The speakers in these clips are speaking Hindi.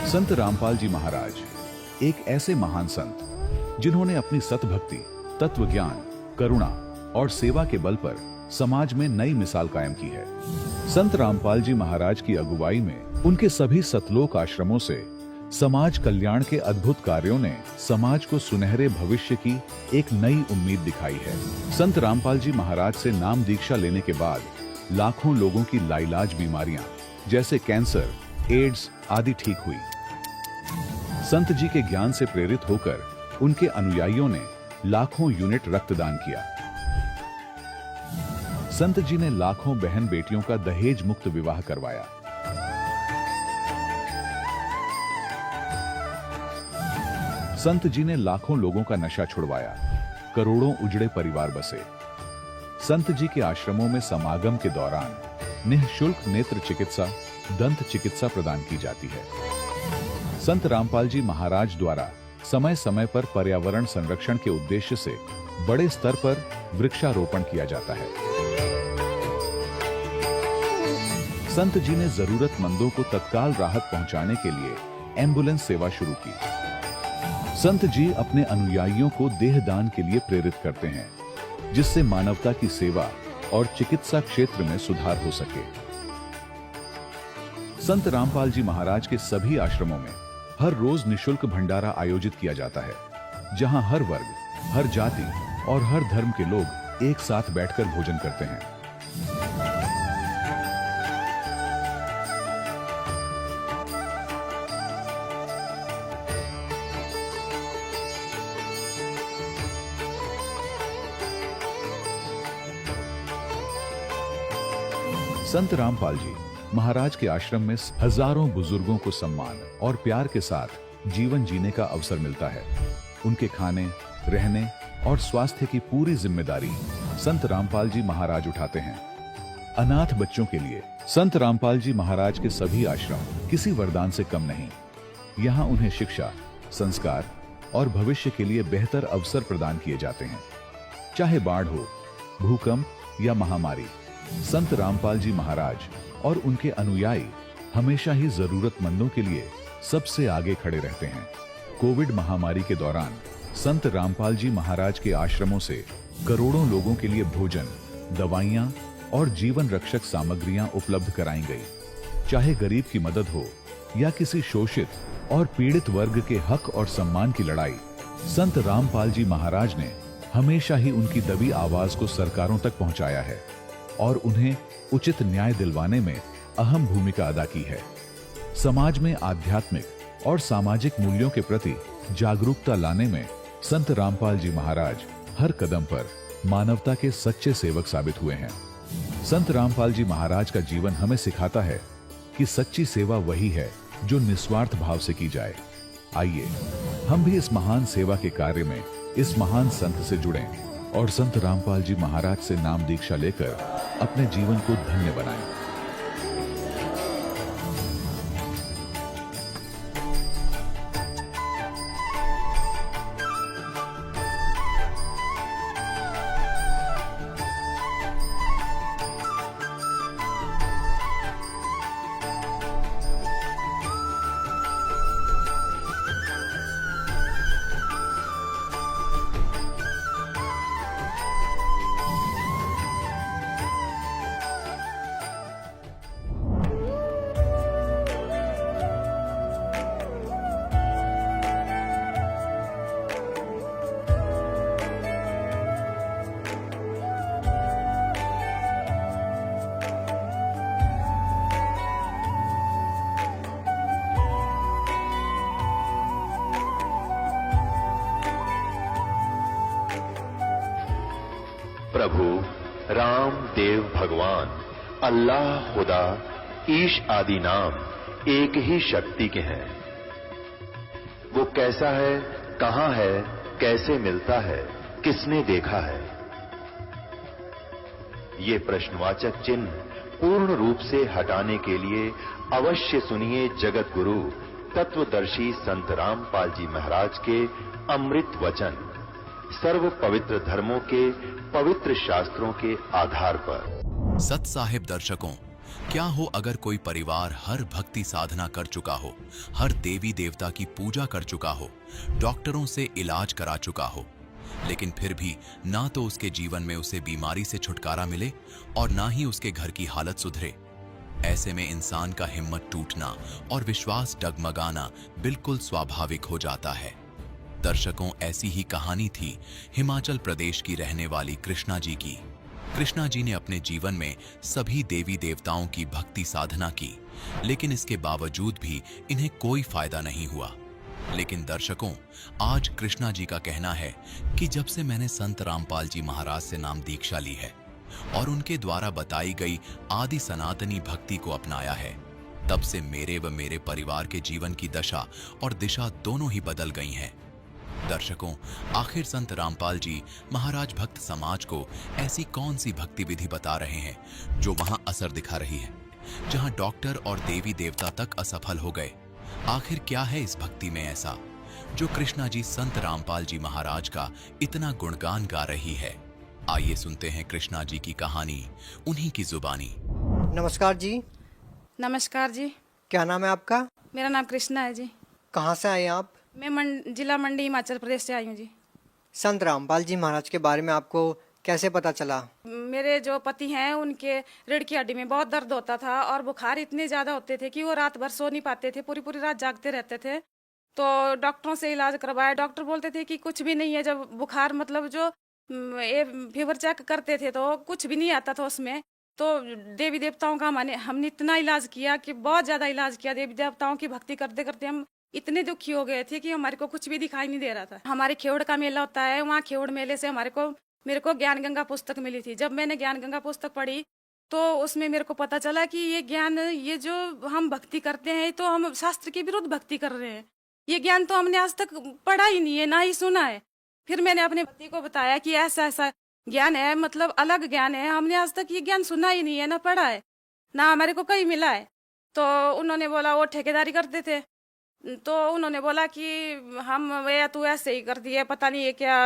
संत रामपाल जी महाराज एक ऐसे महान संत जिन्होंने अपनी सतभक्ति, तत्व ज्ञान, करुणा और सेवा के बल पर समाज में नई मिसाल कायम की है। संत रामपाल जी महाराज की अगुवाई में उनके सभी सतलोक आश्रमों से समाज कल्याण के अद्भुत कार्यों ने समाज को सुनहरे भविष्य की एक नई उम्मीद दिखाई है। संत रामपाल जी महाराज से नाम दीक्षा लेने के बाद लाखों लोगों की लाइलाज बीमारियां जैसे कैंसर, एड्स आदि ठीक हुई। संत जी के ज्ञान से प्रेरित होकर उनके अनुयायियों ने लाखों यूनिट रक्तदान किया। संत जी ने लाखों बहन बेटियों का दहेज मुक्त विवाह करवाया। संत जी ने लाखों लोगों का नशा छुड़वाया, करोड़ों उजड़े परिवार बसे। संत जी के आश्रमों में समागम के दौरान निःशुल्क नेत्र चिकित्सा, दंत चिकित्सा प्रदान की जाती है। संत रामपाल जी महाराज द्वारा समय समय पर पर्यावरण संरक्षण के उद्देश्य से बड़े स्तर पर वृक्षारोपण किया जाता है। संत जी ने जरूरतमंदों को तत्काल राहत पहुंचाने के लिए एम्बुलेंस सेवा शुरू की। संत जी अपने अनुयायियों को देहदान के लिए प्रेरित करते हैं, जिससे मानवता की सेवा और चिकित्सा क्षेत्र में सुधार हो सके। संत रामपाल जी महाराज के सभी आश्रमों में हर रोज निःशुल्क भंडारा आयोजित किया जाता है, जहां हर वर्ग, हर जाति और हर धर्म के लोग एक साथ बैठकर भोजन करते हैं। संत रामपाल जी महाराज के आश्रम में हजारों बुजुर्गों को सम्मान और प्यार के साथ जीवन जीने का अवसर मिलता है। उनके खाने, रहने और स्वास्थ्य की पूरी जिम्मेदारी संत रामपाल जी महाराज उठाते हैं। अनाथ बच्चों के लिए संत रामपाल जी महाराज के सभी आश्रम किसी वरदान से कम नहीं। यहाँ उन्हें शिक्षा, संस्कार और भविष्य के लिए बेहतर अवसर प्रदान किए जाते हैं। चाहे बाढ़ हो, भूकंप या महामारी, संत रामपाल जी महाराज और उनके अनुयायी हमेशा ही जरूरतमंदों के लिए सबसे आगे खड़े रहते हैं। कोविड महामारी के दौरान संत रामपाल जी महाराज के आश्रमों से करोड़ों लोगों के लिए भोजन, दवाइयां और जीवन रक्षक सामग्रियां उपलब्ध कराई गई। चाहे गरीब की मदद हो या किसी शोषित और पीड़ित वर्ग के हक और सम्मान की लड़ाई, संत रामपाल जी महाराज ने हमेशा ही उनकी दबी आवाज को सरकारों तक पहुंचाया है और उन्हें उचित न्याय दिलवाने में अहम भूमिका अदा की है। समाज में आध्यात्मिक और सामाजिक मूल्यों के प्रति जागरूकता लाने में संत रामपाल जी महाराज हर कदम पर मानवता के सच्चे सेवक साबित हुए हैं। संत रामपाल जी महाराज का जीवन हमें सिखाता है कि सच्ची सेवा वही है जो निस्वार्थ भाव से की जाए। आइए हम भी इस महान सेवा के कार्य में इस महान संत से जुड़ें और संत रामपाल जी महाराज से नाम दीक्षा लेकर अपने जीवन को धन्य बनाएं। प्रभु राम, देव भगवान, अल्लाह, खुदा, ईश आदि नाम एक ही शक्ति के हैं। वो कैसा है, कहां है, कैसे मिलता है, किसने देखा है? ये प्रश्नवाचक चिन्ह पूर्ण रूप से हटाने के लिए अवश्य सुनिए जगत गुरु तत्वदर्शी संत रामपाल जी महाराज के अमृत वचन, सर्व पवित्र धर्मों के पवित्र शास्त्रों के आधार पर। सत साहिब दर्शकों, क्या हो अगर कोई परिवार हर भक्ति साधना कर चुका हो, हर देवी देवता की पूजा कर चुका हो, डॉक्टरों से इलाज करा चुका हो, लेकिन फिर भी ना तो उसके जीवन में उसे बीमारी से छुटकारा मिले और ना ही उसके घर की हालत सुधरे। ऐसे में इंसान का हिम्मत टूटना और विश्वास डगमगाना बिल्कुल स्वाभाविक हो जाता है। दर्शकों, ऐसी ही कहानी थी हिमाचल प्रदेश की रहने वाली कृष्णा जी की। कृष्णा जी ने अपने जीवन में सभी देवी देवताओं की भक्ति साधना की, लेकिन इसके बावजूद भी इन्हें कोई फायदा नहीं हुआ। लेकिन दर्शकों, आज कृष्णा जी का कहना है कि जब से मैंने संत रामपाल जी महाराज से नाम दीक्षा ली है और उनके द्वारा बताई गई आदि सनातनी भक्ति को अपनाया है, तब से मेरे व मेरे परिवार के जीवन की दशा और दिशा दोनों ही बदल गई हैं। दर्शकों, आखिर संत रामपाल जी महाराज भक्त समाज को ऐसी कौन सी भक्ति विधि बता रहे हैं जो वहां असर दिखा रही है, जहां डॉक्टर और देवी देवता तक असफल हो गए? आखिर क्या है इस भक्ति में ऐसा जो कृष्णा जी संत रामपाल जी महाराज का इतना गुणगान गा रही है? आइए सुनते हैं कृष्णा जी की कहानी उन्हीं की जुबानी। नमस्कार जी। नमस्कार जी। क्या नाम है आपका? मेरा नाम कृष्णा है जी। कहाँ से आए हैं आप? मैं जिला मंडी हिमाचल प्रदेश से आई हूँ जी। संत रामपाल जी महाराज के बारे में आपको कैसे पता चला? मेरे जो पति हैं उनके रीढ़ की हड्डी में बहुत दर्द होता था और बुखार इतने ज्यादा होते थे कि वो रात भर सो नहीं पाते थे, पूरी पूरी रात जागते रहते थे। तो डॉक्टरों से इलाज करवाया, डॉक्टर बोलते थे कि कुछ भी नहीं है। जब बुखार मतलब जो ये फीवर चेक करते थे तो कुछ भी नहीं आता था उसमें। तो देवी देवताओं का हमने इतना इलाज किया कि बहुत ज्यादा इलाज किया। देवी देवताओं की भक्ति करते करते हम इतने दुखी हो गए थे कि हमारे को कुछ भी दिखाई नहीं दे रहा था। हमारे खेवड़ का मेला होता है, वहाँ खेवड़ मेले से मेरे को ज्ञान गंगा पुस्तक मिली थी। जब मैंने ज्ञान गंगा पुस्तक पढ़ी तो उसमें मेरे को पता चला कि ये ज्ञान, ये जो हम भक्ति करते हैं तो हम शास्त्र के विरुद्ध भक्ति कर रहे हैं। ये ज्ञान तो हमने आज तक पढ़ा ही नहीं है, ना ही सुना है। फिर मैंने अपने पति को बताया कि ऐसा ऐसा ज्ञान है, मतलब अलग ज्ञान है, हमने आज तक ये ज्ञान सुना ही नहीं है, ना पढ़ा है, ना हमारे को कहीं मिला है। तो उन्होंने बोला, वो ठेकेदारी करते थे, तो उन्होंने बोला कि हम या तू ऐसे ही कर दिए, पता नहीं ये क्या,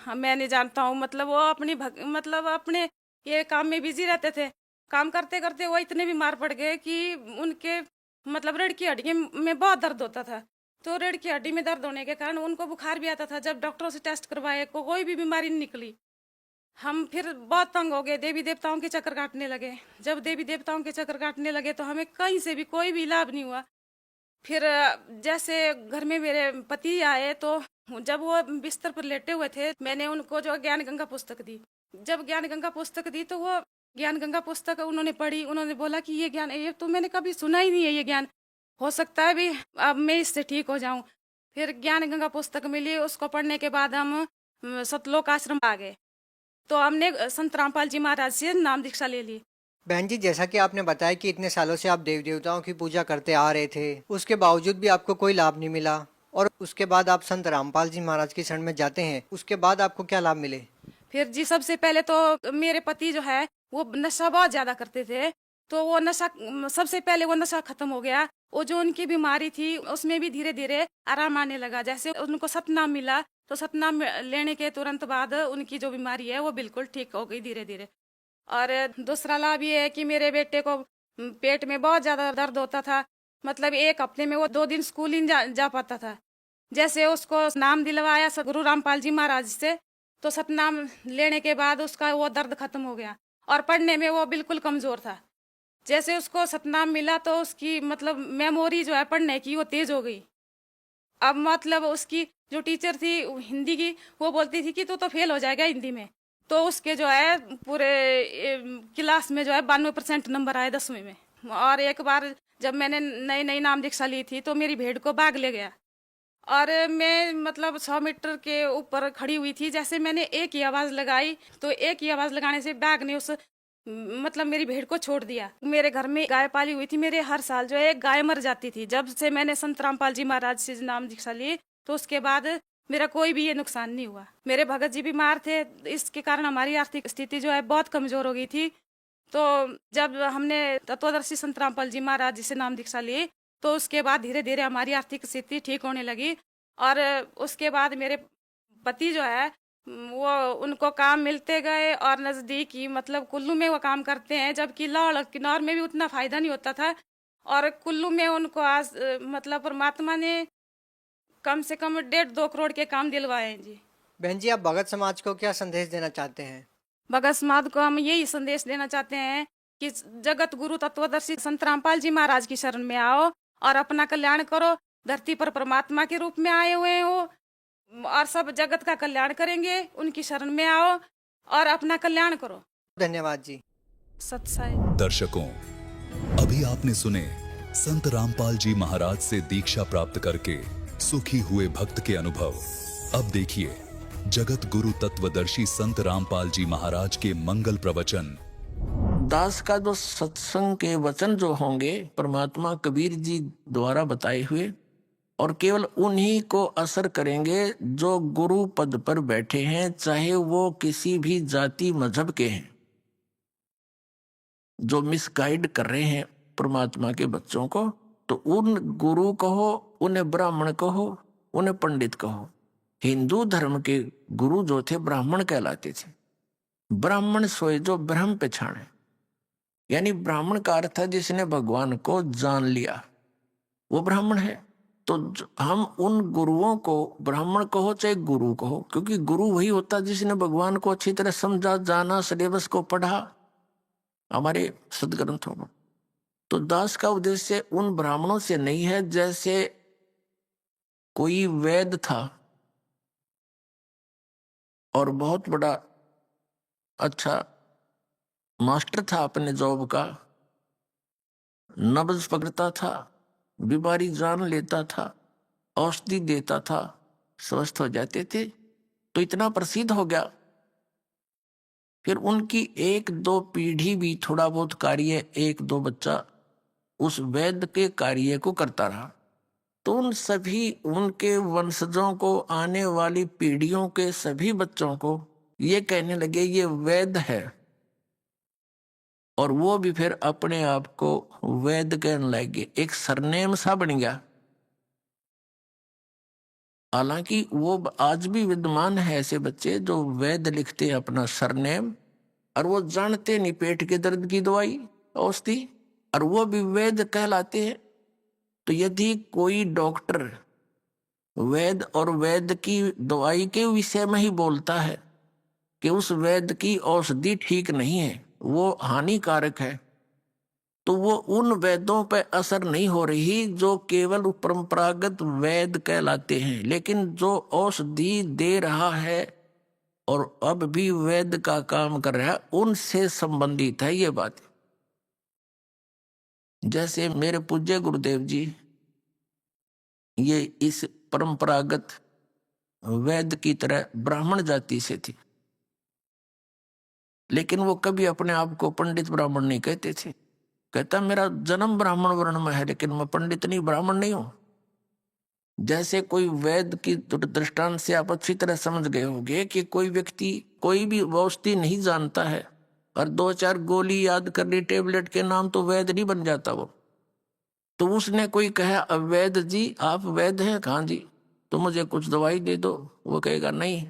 मैं नहीं जानता हूँ। मतलब वो मतलब अपने ये काम में बिजी रहते थे। काम करते करते वो इतने बीमार पड़ गए कि उनके मतलब रीढ़ की हड्डी में बहुत दर्द होता था। तो रीढ़ की हड्डी में दर्द होने के कारण उनको बुखार भी आता था। जब डॉक्टरों से टेस्ट करवाए कोई भी बीमारी नहीं निकली। हम फिर बहुत तंग हो गए, देवी देवताओं के चक्कर काटने लगे। जब देवी देवताओं के चक्कर काटने लगे तो हमें कहीं से भी कोई भी लाभ नहीं हुआ। फिर जैसे घर में मेरे पति आए तो जब वो बिस्तर पर लेटे हुए थे, मैंने उनको जो ज्ञान गंगा पुस्तक दी। जब ज्ञान गंगा पुस्तक दी तो वो ज्ञान गंगा पुस्तक उन्होंने पढ़ी। उन्होंने बोला कि ये ज्ञान, ये तो मैंने कभी सुना ही नहीं है, ये ज्ञान हो सकता है भी अब मैं इससे ठीक हो जाऊं। फिर ज्ञान गंगा पुस्तक मिली, उसको पढ़ने के बाद हम सतलोक आश्रम आ गए। तो हमने संत रामपाल जी महाराज से नाम दीक्षा ले ली। बहन जी, जैसा कि आपने बताया कि इतने सालों से आप देवी देवताओं की पूजा करते आ रहे थे, उसके बावजूद भी आपको कोई लाभ नहीं मिला, और उसके बाद आप संत रामपाल जी महाराज की शरण में जाते हैं, उसके बाद आपको क्या लाभ मिले? फिर जी सबसे पहले तो मेरे पति जो है वो नशा बहुत ज्यादा करते थे। तो वो नशा, सबसे पहले वो नशा खत्म हो गया। वो जो उनकी बीमारी थी उसमें भी धीरे धीरे आराम आने लगा। जैसे उनको सतनाम मिला तो सतनाम लेने के तुरंत बाद उनकी जो बीमारी है वो बिल्कुल ठीक हो गई धीरे धीरे। और दूसरा लाभ ये है कि मेरे बेटे को पेट में बहुत ज्यादा दर्द होता था। मतलब एक हफ्ते में वो 2 दिन स्कूल ही जा पाता था। जैसे उसको नाम दिलवाया गुरु रामपाल जी महाराज से, तो सतनाम लेने के बाद उसका वो दर्द खत्म हो गया। और पढ़ने में वो बिल्कुल कमजोर था। जैसे उसको सतनाम मिला तो उसकी मतलब मेमोरी जो है पढ़ने की वो तेज हो गई। अब मतलब उसकी जो टीचर थी हिंदी की, वो बोलती थी कि तू तो फेल हो जाएगा हिंदी में। तो उसके जो है पूरे क्लास में जो है 92% नंबर आए 10वीं में। और एक बार जब मैंने नई नई नाम दीक्षा ली थी तो मेरी भेड़ को बाघ ले गया, और मैं मतलब 100 मीटर के ऊपर खड़ी हुई थी। जैसे मैंने एक ही आवाज लगाई तो एक ही आवाज लगाने से बाघ ने उस मतलब मेरी भेड़ को छोड़ दिया। मेरे घर में गाय पाली हुई थी, मेरे हर साल जो है एक गाय मर जाती थी। जब से मैंने संत रामपाल जी महाराज से नाम दीक्षा ली तो उसके बाद मेरा कोई भी ये नुकसान नहीं हुआ। मेरे भगत जी बीमार थे, इसके कारण हमारी आर्थिक स्थिति जो है बहुत कमजोर हो गई थी। तो जब हमने तत्वदर्शी संत रामपाल जी महाराज जी से नाम दीक्षा ली तो उसके बाद धीरे धीरे हमारी आर्थिक स्थिति ठीक होने लगी। और उसके बाद मेरे पति जो है वो उनको काम मिलते गए और नजदीक ही मतलब कुल्लू में वो काम करते हैं, जबकि लाहौल किन्नौर में भी उतना फायदा नहीं होता था। और कुल्लू में उनको आज मतलब परमात्मा ने कम से कम 1.5-2 करोड़ के काम दिलवाए हैं जी। बहन जी, आप भगत समाज को क्या संदेश देना चाहते हैं? भगत समाज को हम यही संदेश देना चाहते हैं कि जगत गुरु तत्वदर्शी संत रामपाल जी महाराज की शरण में आओ और अपना कल्याण करो। धरती पर परमात्मा के रूप में आए हुए हो और सब जगत का कल्याण करेंगे। उनकी शरण में आओ और अपना कल्याण करो। धन्यवाद जी। सत साई। दर्शकों, अभी आपने सुने संत रामपाल जी महाराज से दीक्षा प्राप्त करके सुखी हुए भक्त के अनुभव। अब देखिए जगत गुरु तत्वदर्शी संत रामपाल जी महाराज के मंगल प्रवचन। दास का जो सत्संग के वचन जो होंगे परमात्मा कबीर जी द्वारा बताए हुए, और केवल उन्हीं को असर करेंगे जो गुरु पद पर बैठे हैं, चाहे वो किसी भी जाति मजहब के हैं। जो मिसगाइड कर रहे हैं परमात्मा के बच्चों को, तो उन गुरु कहो, उन्हें ब्राह्मण कहो, उन्हें पंडित कहो। हिंदू धर्म के गुरु जो थे ब्राह्मण कहलाते थे। ब्राह्मण सोए जो ब्रह्म पहचाने, यानी ब्राह्मण का अर्थ है जिसने भगवान को जान लिया, वो ब्राह्मण है। तो हम उन गुरुओं को ब्राह्मण कहो चाहे गुरु कहो, क्योंकि गुरु वही होता जिसने भगवान को अच्छी तरह समझा, जाना, सिलेबस को पढ़ा हमारे सदग्रंथों को। तो दास का उद्देश्य उन ब्राह्मणों से नहीं है जैसे कोई वैद था और बहुत बड़ा अच्छा मास्टर था अपने जॉब का, नब्ज पकड़ता था, बीमारी जान लेता था, औषधि देता था, स्वस्थ हो जाते थे, तो इतना प्रसिद्ध हो गया। फिर उनकी 1-2 पीढ़ी भी थोड़ा बहुत कार्य, 1-2 बच्चा उस वैद्य के कार्य को करता रहा, तो उन सभी उनके वंशजों को, आने वाली पीढ़ियों के सभी बच्चों को ये कहने लगे ये वैद्य है, और वो भी फिर अपने आप को वैद्य कहने लगे। एक सरनेम सा बन गया। हालांकि वो आज भी विद्यमान है ऐसे बच्चे जो वैद्य लिखते हैं अपना सरनेम, और वो जानते नहीं पेट के दर्द की दवाई औषधि, और वो भी वैद्य कहलाते हैं। तो यदि कोई डॉक्टर वैद्य और वैद्य की दवाई के विषय में ही बोलता है कि उस वैद्य की औषधि ठीक नहीं है, वो हानिकारक है, तो वो उन वैद्यों पर असर नहीं हो रही जो केवल परंपरागत वैद्य कहलाते हैं। लेकिन जो औषधि दे रहा है और अब भी वैद्य का काम कर रहा है, उनसे संबंधित है ये बात। जैसे मेरे पूज्य गुरुदेव जी ये इस परंपरागत वैद्य की तरह ब्राह्मण जाति से थी, लेकिन वो कभी अपने आप को पंडित ब्राह्मण नहीं कहते थे। कहता मेरा जन्म ब्राह्मण वर्ण में है, लेकिन मैं पंडित नहीं, ब्राह्मण नहीं हूं। जैसे कोई वैद्य की दृष्टांत से आप अच्छी तरह समझ गए होंगे कि कोई व्यक्ति कोई भी औषधि नहीं जानता है और 2-4 गोली याद कर ली टेबलेट के नाम, तो वैद्य नहीं बन जाता वो। तो उसने कोई कहा वैद्य जी आप वैद्य हैं? हाँ जी, तो मुझे कुछ दवाई दे दो। वो कहेगा नहीं,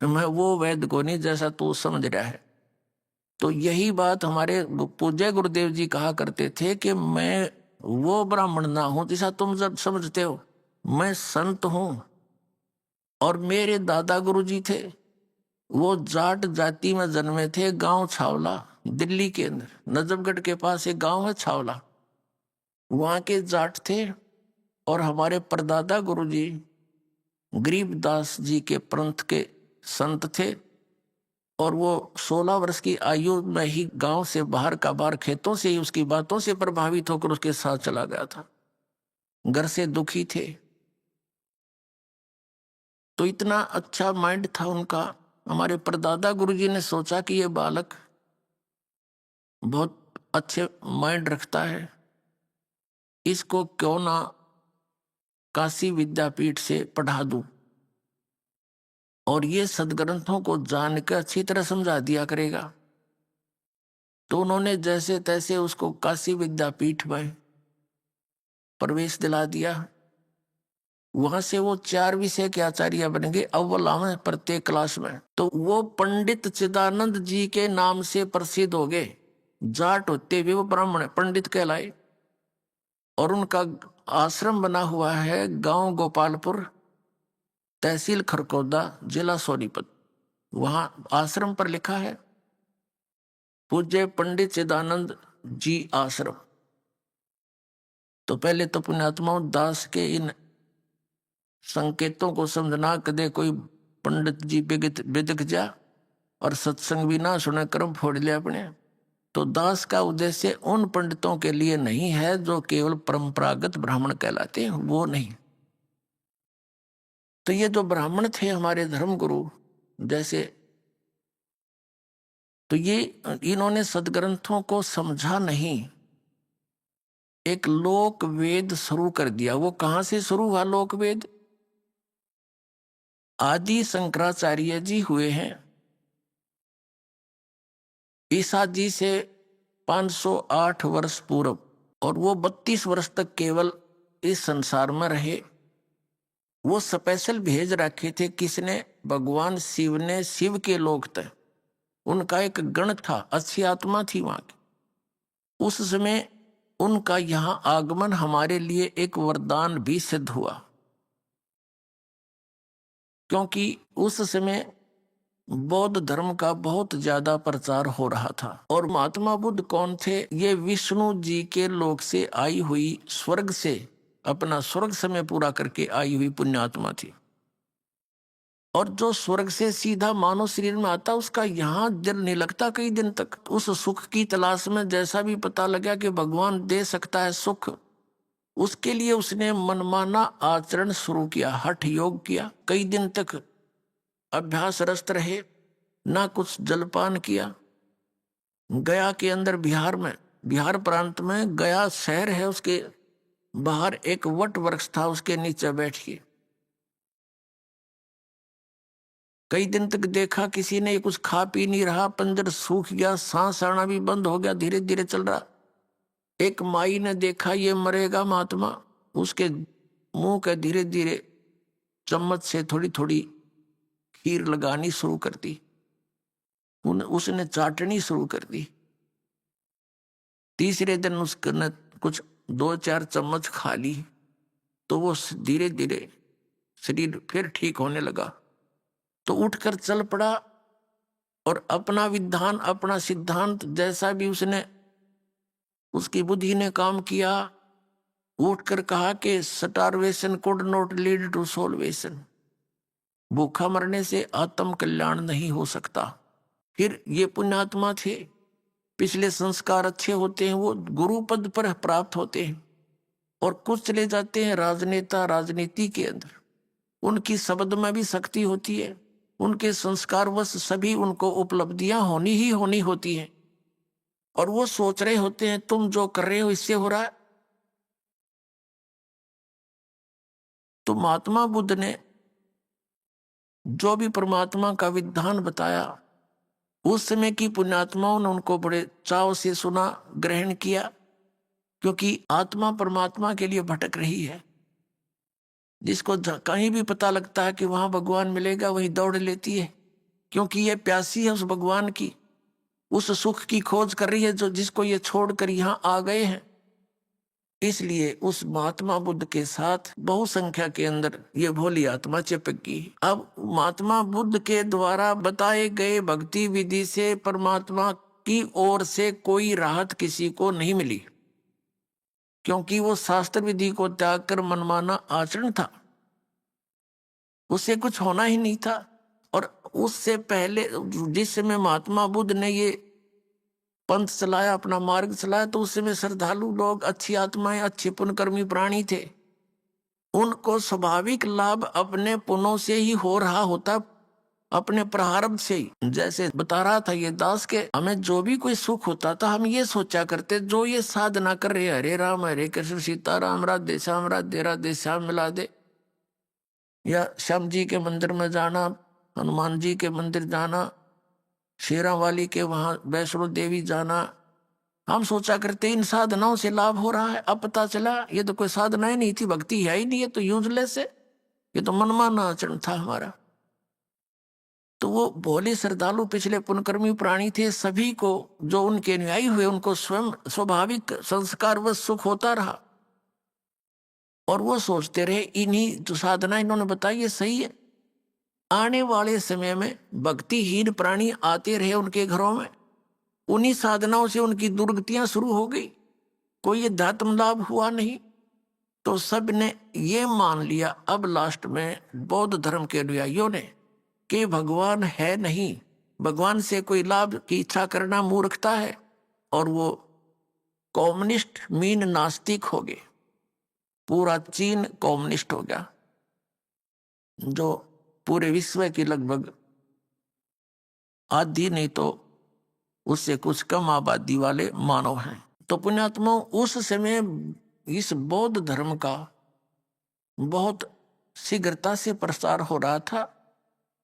मैं वो वैद्य को नहीं जैसा तू समझ रहा है। तो यही बात हमारे पूज्य गुरुदेव जी कहा करते थे कि मैं वो ब्राह्मण ना हूं जैसा तुम जब समझते हो, मैं संत हूं। और मेरे दादा गुरुजी थे, वो जाट जाति में जन्मे थे, गांव छावला दिल्ली के अंदर, नजफगढ़ के पास एक गांव है छावला, वहां के जाट थे। और हमारे परदादा गुरुजी गरीबदास जी के पंथ के संत थे, और वो 16 वर्ष की आयु में ही गांव से बाहर का बाहर खेतों से ही उसकी बातों से प्रभावित होकर उसके साथ चला गया था। घर से दुखी थे, तो इतना अच्छा माइंड था उनका। हमारे परदादा गुरुजी ने सोचा कि ये बालक बहुत अच्छे माइंड रखता है, इसको क्यों ना काशी विद्यापीठ से पढ़ा दूं, और ये सदग्रंथों को जान कर अच्छी तरह समझा दिया करेगा। तो उन्होंने जैसे तैसे उसको काशी विद्यापीठ में प्रवेश दिला दिया। वहां से वो 4 विषय के आचार्य बन गए, अव्वल आवे प्रत्येक क्लास में। तो वो पंडित चिदानंद जी के नाम से प्रसिद्ध हो गए। जाट होते हुए वो ब्राह्मण पंडित कहलाए। और उनका आश्रम बना हुआ है गांव गोपालपुर, तहसील खरकौदा, जिला सोनीपत। वहां आश्रम पर लिखा है पूज्य पंडित चिदानंद जी आश्रम। तो पहले तो पुण्यात्माओं दास के इन संकेतों को समझना, कदे कोई पंडित जी बिदक जा और सत्संग भी ना सुने कर्म फोड़ ले अपने। तो दास का उद्देश्य उन पंडितों के लिए नहीं है जो केवल परंपरागत ब्राह्मण कहलाते हैं, वो नहीं। तो ये जो ब्राह्मण थे हमारे धर्मगुरु जैसे, तो ये इन्होंने सदग्रंथों को समझा नहीं, एक लोक वेद शुरू कर दिया। वो कहां से शुरू हुआ लोक वेद? आदि शंकराचार्य जी हुए हैं ईसा जी से 508 वर्ष पूर्व, और वो 32 वर्ष तक केवल इस संसार में रहे। वो स्पेशल भेज रखे थे किसने? भगवान शिव ने। शिव के लोक थे, उनका एक गण था, अच्छी आत्मा थी वहां की। उस समय उनका यहां आगमन हमारे लिए एक वरदान भी सिद्ध हुआ, क्योंकि उस समय बौद्ध धर्म का बहुत ज्यादा प्रचार हो रहा था। और महात्मा बुद्ध कौन थे? ये विष्णु जी के लोक से आई हुई, स्वर्ग से अपना स्वर्ग समय पूरा करके आई हुई पुण्यात्मा थी। और जो स्वर्ग से सीधा मानव शरीर में आता, उसका यहाँ दिल नहीं लगता कई दिन तक। उस सुख की तलाश में जैसा भी पता लगा कि भगवान दे सकता है सुख, उसके लिए उसने मनमाना आचरण शुरू किया, हठ योग किया। कई दिन तक अभ्यास रस्त रहे, ना कुछ जलपान किया। गया के अंदर बिहार में, बिहार प्रांत में गया शहर है, उसके बाहर एक वट वृक्ष था, उसके नीचे बैठ के कई दिन तक देखा किसी ने कुछ खा पी नहीं रहा, पंजर सूख गया, सांस आना भी बंद हो गया, धीरे धीरे चल रहा। एक माई ने देखा ये मरेगा महात्मा, उसके मुंह के धीरे धीरे चम्मच से थोड़ी थोड़ी खीर लगानी शुरू कर दी। उसने चाटनी शुरू कर दी। तीसरे दिन उसने कुछ 2-4 चम्मच खा ली, तो वो धीरे धीरे शरीर फिर ठीक होने लगा। तो उठकर चल पड़ा और अपना विधान, अपना सिद्धांत जैसा भी उसने, उसकी बुद्धि ने काम किया, उठकर कहा कि starvation could not lead to salvation, भूखा मरने से आत्म कल्याण नहीं हो सकता। फिर ये पुण्यात्मा थे, पिछले संस्कार अच्छे होते हैं, वो गुरु पद पर प्राप्त होते हैं। और कुछ चले जाते हैं राजनेता, राजनीति के अंदर, उनकी शब्द में भी शक्ति होती है, उनके संस्कारवश सभी उनको उपलब्धियां होनी ही होनी होती हैं। और वो सोच रहे होते हैं तुम जो कर रहे हो इससे हो रहा है। तो महात्मा बुद्ध ने जो भी परमात्मा का विधान बताया, उस समय की पुण्यात्माओं ने उनको बड़े चाव से सुना, ग्रहण किया, क्योंकि आत्मा परमात्मा के लिए भटक रही है। जिसको कहीं भी पता लगता है कि वहां भगवान मिलेगा, वहीं दौड़ लेती है, क्योंकि ये प्यासी है उस भगवान की, उस सुख की खोज कर रही है जो जिसको ये छोड़कर यहां आ गए हैं। इसलिए उस महात्मा बुद्ध के साथ बहुसंख्या के अंदर ये भोली आत्मा चिपक गई। अब महात्मा बुद्ध के द्वारा बताए गए भक्ति विधि से परमात्मा की ओर से कोई राहत किसी को नहीं मिली, क्योंकि वो शास्त्र विधि को त्याग कर मनमाना आचरण था, उससे कुछ होना ही नहीं था। और उससे पहले जिस समय महात्मा बुद्ध ने ये पंथ चलाया, अपना मार्ग चलाया, तो उस समय श्रद्धालु लोग, अच्छी आत्माएं, अच्छे पुण्यकर्मी प्राणी थे, उनको स्वाभाविक लाभ अपने पुण्यों से ही हो रहा होता, अपने प्रारब्ध से ही। जैसे बता रहा था ये दास के, हमें जो भी कोई सुख होता था, हम ये सोचा करते, जो ये साधना कर रहे, हरे राम हरे कृष्ण सीताराम राधे श्याम राधे राधे श्याम मिला दे, या श्याम जी के मंदिर में जाना, हनुमान जी के मंदिर जाना, शेरा वाली के वहां वैष्णो देवी जाना, हम सोचा करते इन साधनाओं से लाभ हो रहा है। अब पता चला ये तो कोई साधना ही नहीं थी, भक्ति है ही नहीं, है तो यूजलेस है। ये तो मनमाना आचरण था हमारा। तो वो भोले श्रद्धालु पिछले पुनकर्मी प्राणी थे, सभी को जो उनके अनुयायी हुए उनको स्वयं स्वाभाविक संस्कार व सुख होता रहा, और वो सोचते रहे इन्हीं जो साधना इन्होंने बताई ये सही है। आने वाले समय में भक्तिहीन प्राणी आते रहे उनके घरों में, उन्हीं साधनाओं से उनकी दुर्गतियां शुरू हो गई, कोई अध्यात्म लाभ हुआ नहीं। तो सब ने ये मान लिया अब लास्ट में बौद्ध धर्म के अनुयायियों ने कि भगवान है नहीं, भगवान से कोई लाभ की इच्छा करना मूर्खता है, और वो कम्युनिस्ट मीन नास्तिक हो गए। पूरा चीन कम्युनिस्ट हो गया, जो पूरे विश्व की लगभग आधी नहीं तो उससे कुछ कम आबादी वाले मानव हैं। तो पुण्यात्मा उस समय इस बौद्ध धर्म का बहुत शीघ्रता से प्रसार हो रहा था,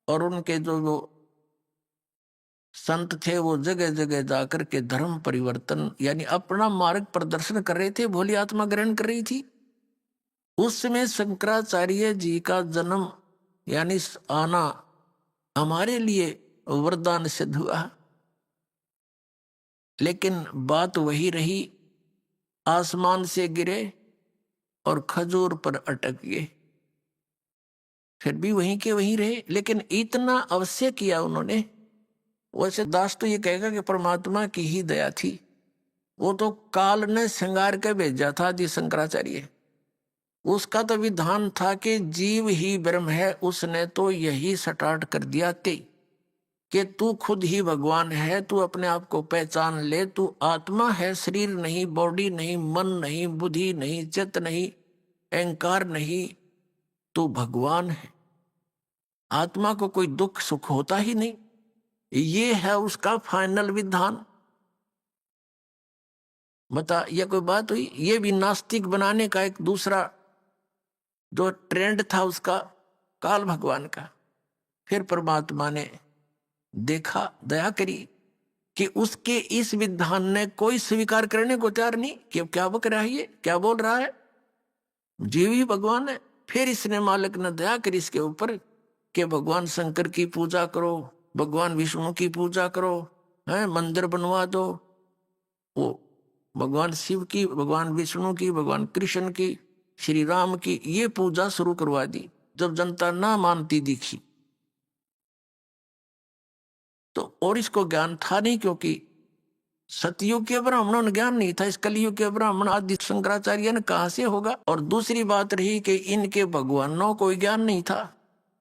और उनके जो संत थे वो जगह जगह जाकर के धर्म परिवर्तन यानी अपना मार्ग प्रदर्शन कर रहे थे, भोली आत्मा ग्रहण कर रही थी। उस समय शंकराचार्य जी का जन्म यानी आना हमारे लिए वरदान सिद्ध हुआ, लेकिन बात वही रही, आसमान से गिरे और खजूर पर अटक गए, फिर भी वहीं के वहीं रहे। लेकिन इतना अवश्य किया उन्होंने, वैसे दास तो ये कहेगा कि परमात्मा की ही दया थी, वो तो काल ने श्रृंगार के भेजा था आदि शंकराचार्य, उसका तो विधान था कि जीव ही ब्रह्म है, उसने तो यही स्टार्ट कर दिया कि तू खुद ही भगवान है, तू अपने आप को पहचान ले, तू आत्मा है, शरीर नहीं, बॉडी नहीं, मन नहीं, बुद्धि नहीं, चित्त नहीं, अहंकार नहीं, तू भगवान है। आत्मा को कोई दुख सुख होता ही नहीं, ये है उसका फाइनल विधान। बता ये कोई बात हुई? ये भी नास्तिक बनाने का एक दूसरा जो ट्रेंड था उसका, काल भगवान का। फिर परमात्मा ने देखा, दया करी कि उसके इस विधान ने कोई स्वीकार करने को तैयार नहीं, कि क्या बक रहा है, ये क्या बोल रहा है, जीव ही भगवान है। फिर इसने मालिक ने दया करी इसके ऊपर कि भगवान शंकर की पूजा करो, भगवान विष्णु की पूजा करो, है मंदिर बनवा दो, वो भगवान शिव की, भगवान विष्णु की, भगवान कृष्ण की, श्री राम की ये पूजा शुरू करवा दी। जब जनता ना मानती दिखी तो, और इसको ज्ञान था नहीं, क्योंकि सतयुग के ब्राह्मणों ने ज्ञान नहीं था, इस कलयुग के ब्राह्मण आदि शंकराचार्य ने कहां से होगा। और दूसरी बात रही कि इनके भगवानों को ज्ञान नहीं था,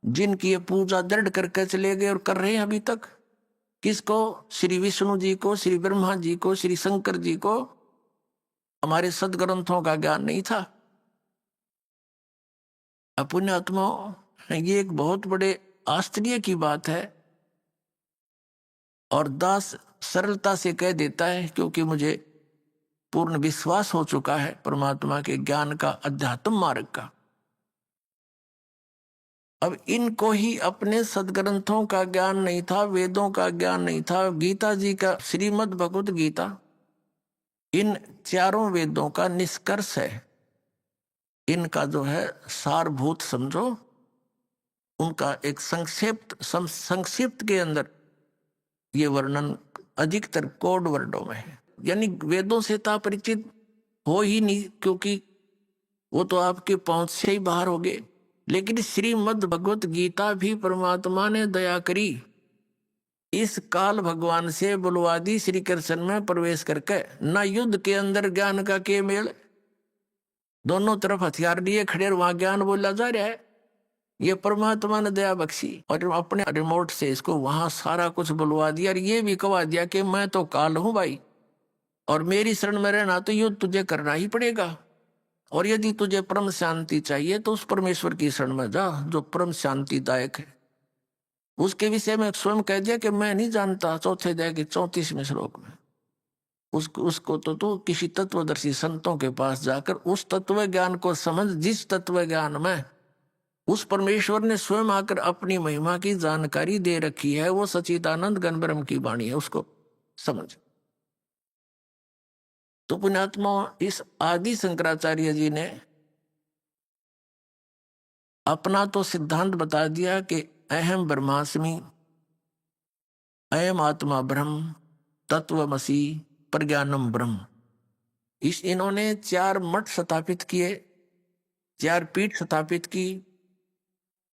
जिनकी ये पूजा दृढ़ करके चले गए और कर रहे हैं अभी तक। किसको? श्री विष्णु जी को, श्री ब्रह्मा जी को, श्री शंकर जी को हमारे सदग्रंथों का ज्ञान नहीं था। पुण्य आत्माओं, ये एक बहुत बड़े आश्चर्य की बात है, और दास सरलता से कह देता है क्योंकि मुझे पूर्ण विश्वास हो चुका है परमात्मा के ज्ञान का, अध्यात्म मार्ग का। अब इनको ही अपने सदग्रंथों का ज्ञान नहीं था, वेदों का ज्ञान नहीं था, गीता जी का, श्रीमद् भगवत गीता इन चारों वेदों का निष्कर्ष है, इनका जो है सारभूत समझो, उनका एक संक्षिप्त के अंदर ये वर्णन अधिकतर कोड वर्डों में है। यानी वेदों से तो परिचित हो ही नहीं, क्योंकि वो तो आपके पहुंच से ही बाहर हो गए। लेकिन श्रीमद् भगवत गीता भी परमात्मा ने दया करी, इस काल भगवान से बुलवा दी श्री कृष्ण में प्रवेश करके। न युद्ध के अंदर ज्ञान का के मेल, दोनों तरफ हथियार लिए खड़े, वहां ज्ञान बोला जा रहा है, ये परमात्मा ने दया बख्शी और अपने रिमोट से इसको वहां सारा कुछ बुलवा दिया, और ये भी कहा दिया कि मैं तो काल हूं भाई, और मेरी शरण में रहना तो युद्ध तुझे करना ही पड़ेगा, और यदि तुझे परम शांति चाहिए तो उस परमेश्वर की शरण में जा जो परम शांतिदायक है। उसके विषय में स्वयं कह दिया कि मैं नहीं जानता, चौथे अध्याय के 34वें श्लोक में। उसको तो तू किसी तत्वदर्शी संतों के पास जाकर उस तत्व ज्ञान को समझ, जिस तत्व ज्ञान में उस परमेश्वर ने स्वयं आकर अपनी महिमा की जानकारी दे रखी है, वो सच्चिदानंद घन ब्रह्म की वाणी है, उसको समझ। तो पुण्यात्मा, इस आदि शंकराचार्य जी ने अपना तो सिद्धांत बता दिया कि अहम ब्रह्मास्मि, अयम आत्मा ब्रह्म, तत्वमसि, प्रज्ञानम ब्रह्म। इन्होंने 4 मठ स्थापित किए, 4 पीठ स्थापित की,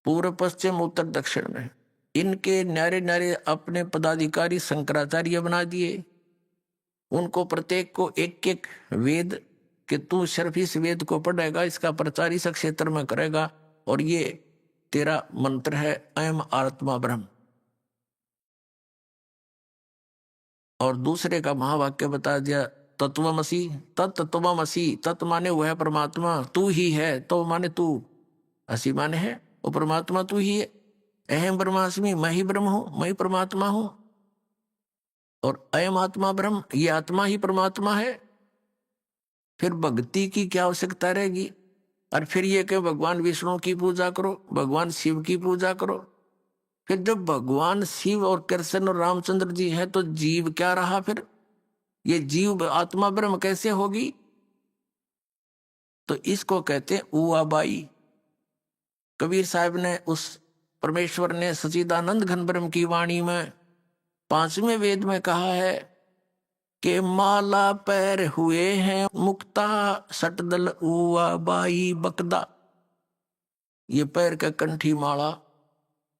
पूर्व पश्चिम उत्तर दक्षिण में। इनके न्यारे न्यारे अपने पदाधिकारी शंकराचार्य बना दिए। उनको प्रत्येक को एक एक वेद कि तू सिर्फ इस वेद को पढ़ेगा, इसका प्रचार इस क्षेत्र में करेगा, और ये तेरा मंत्र है अयम आत्मा ब्रह्म। और दूसरे का महावाक्य बता दिया तत्वमसि, तत्त्वमसि। तत्व माने वो है परमात्मा, तू ही है, तो माने तू, असी माने है वो परमात्मा तू ही है। अहम ब्रह्मास्मि, मैं ही ब्रह्म हूं, मैं ही परमात्मा हूं। और अयम आत्मा ब्रह्म, ये आत्मा ही परमात्मा है। फिर भक्ति की क्या आवश्यकता रहेगी? और फिर ये कि भगवान विष्णु की पूजा करो, भगवान शिव की पूजा करो। फिर जब भगवान शिव और कृष्ण और रामचंद्र जी है तो जीव क्या रहा? फिर ये जीव आत्मा ब्रह्म कैसे होगी? तो इसको कहते हैं उआबाई। कबीर साहब ने, उस परमेश्वर ने सच्चिदानंद घन ब्रह्म की वाणी में 5वें वेद में कहा है कि माला पैर हुए हैं मुक्ता, सटदल उआबाई बकदा। ये पैर का कंठी माला,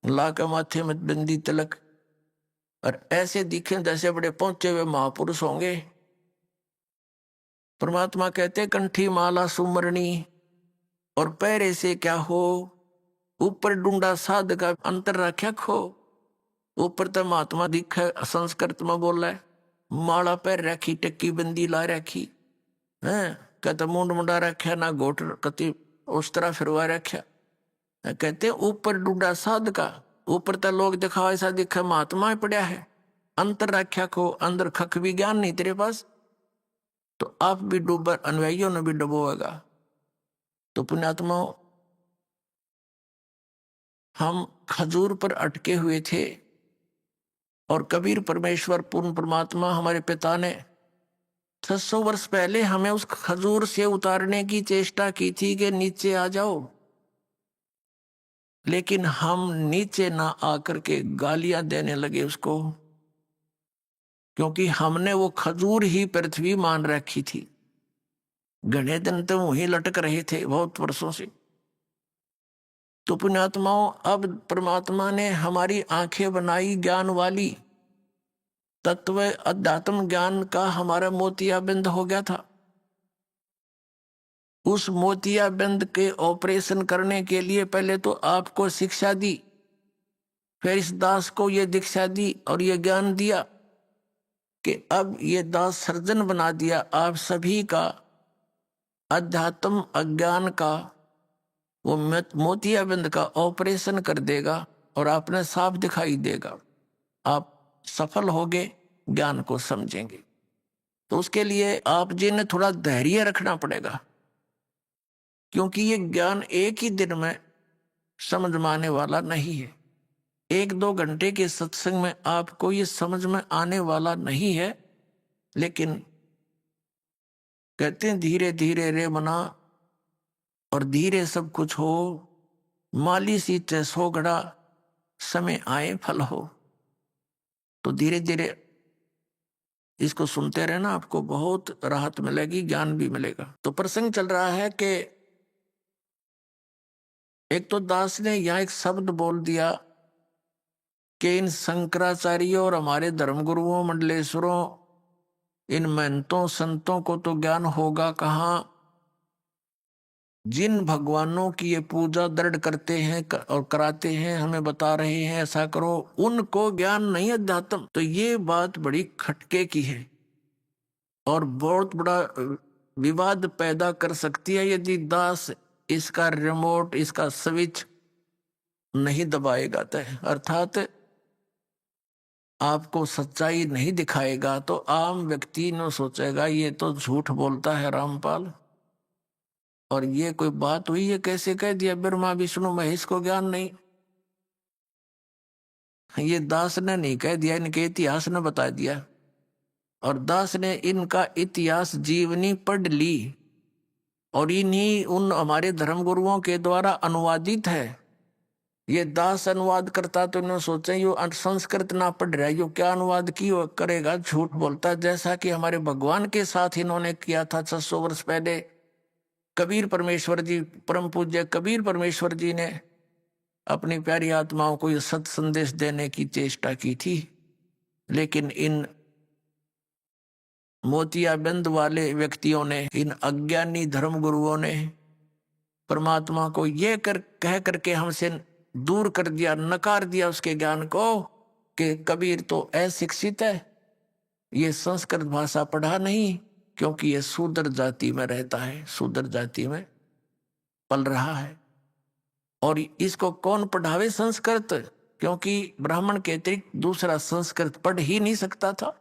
ला के माथे में बिंदी तिलक, और ऐसे दिखे जैसे बड़े पहुंचे हुए महापुरुष होंगे। परमात्मा कहते कंठी माला सुमरणी, और पैरे से क्या हो, ऊपर डूंडा साध का अंतर रख्या खो। ऊपर तो महात्मा दिखे, संस्कृत में बोला है, माला पैर रखी, टक्की बंदी ला रखी है, कहते मुंड मुंडा रखा ना, घोट कति उस तरह फिरवा रखा। कहते ऊपर डूडा साध का, ऊपर तो लोग दिखाओ ऐसा दिखा महात्मा ही पड़ा है, अंतर रख्या को, अंदर खख भी ज्ञान नहीं तेरे पास, तो आप भी डूबर, अनुयायियों ने भी डुबोएगा। तो पुण्यात्माओं, हम खजूर पर अटके हुए थे, और कबीर परमेश्वर पूर्ण परमात्मा हमारे पिता ने 600 वर्ष पहले हमें उस खजूर से उतारने की चेष्टा की थी कि नीचे आ जाओ, लेकिन हम नीचे ना आकर के गालियां देने लगे उसको, क्योंकि हमने वो खजूर ही पृथ्वी मान रखी थी। घने दिन तो वहीं लटक रहे थे बहुत वर्षों से। तो पुण्यात्माओं, अब परमात्मा ने हमारी आंखें बनाई ज्ञान वाली, तत्व अध्यात्म ज्ञान का हमारा मोतियाबिंद हो गया था। उस मोतियाबिंद के ऑपरेशन करने के लिए पहले तो आपको शिक्षा दी, फिर इस दास को ये दीक्षा दी और ये ज्ञान दिया कि अब ये दास सर्जन बना दिया आप सभी का अध्यात्म अज्ञान का, वो मोतियाबिंद का ऑपरेशन कर देगा और आपने साफ दिखाई देगा, आप सफल होगे, ज्ञान को समझेंगे। तो उसके लिए आप जी ने थोड़ा धैर्य रखना पड़ेगा, क्योंकि ये ज्ञान एक ही दिन में समझ में आने वाला नहीं है। 1-2 घंटे के सत्संग में आपको ये समझ में आने वाला नहीं है। लेकिन कहते हैं धीरे धीरे रे मना, और धीरे सब कुछ हो, माली सींचे 100 घड़ा, समय आए फल हो। तो धीरे धीरे इसको सुनते रहना, आपको बहुत राहत मिलेगी, ज्ञान भी मिलेगा। तो प्रसंग चल रहा है कि एक तो दास ने यहां एक शब्द बोल दिया कि इन शंकराचार्यों और हमारे धर्मगुरुओं मंडलेश्वरों, इन महंतों संतों को तो ज्ञान होगा कहाँ। जिन भगवानों की ये पूजा दृढ़ करते हैं और कराते हैं, हमें बता रहे हैं ऐसा करो, उनको ज्ञान नहीं अध्यात्म। तो ये बात बड़ी खटके की है और बहुत बड़ा विवाद पैदा कर सकती है यदि दास इसका रिमोट, इसका स्विच नहीं दबाएगा। अर्थात आपको सच्चाई नहीं दिखाएगा तो आम व्यक्ति न सोचेगा ये तो झूठ बोलता है रामपाल, और ये कोई बात हुई है, कैसे कह दिया ब्रह्मा विष्णु महेश को ज्ञान नहीं। ये दास ने नहीं कह दिया, इनके इतिहास ने बता दिया, और दास ने इनका इतिहास जीवनी पढ़ ली और इन्हीं उन हमारे धर्म गुरुओं के द्वारा अनुवादित है। ये दास अनुवाद करता तो इन्होंने सोचा यो संस्कृत ना पढ़ रहा है, यो क्या अनुवाद की करेगा, झूठ बोलता। जैसा कि हमारे भगवान के साथ इन्होंने किया था 600 वर्ष पहले। कबीर परमेश्वर जी, परम पूज्य कबीर परमेश्वर जी ने अपनी प्यारी आत्माओं को यह सत संदेश देने की चेष्टा की थी, लेकिन इन मोतियाबिंद वाले व्यक्तियों ने, इन अज्ञानी धर्म गुरुओं ने परमात्मा को ये कह करके हमसे दूर कर दिया, नकार दिया उसके ज्ञान को, कि कबीर तो अशिक्षित है, ये संस्कृत भाषा पढ़ा नहीं, क्योंकि ये शूद्र जाति में रहता है, शूद्र जाति में पल रहा है। और इसको कौन पढ़ावे संस्कृत, क्योंकि ब्राह्मण के अतिरिक्त दूसरा संस्कृत पढ़ ही नहीं सकता था।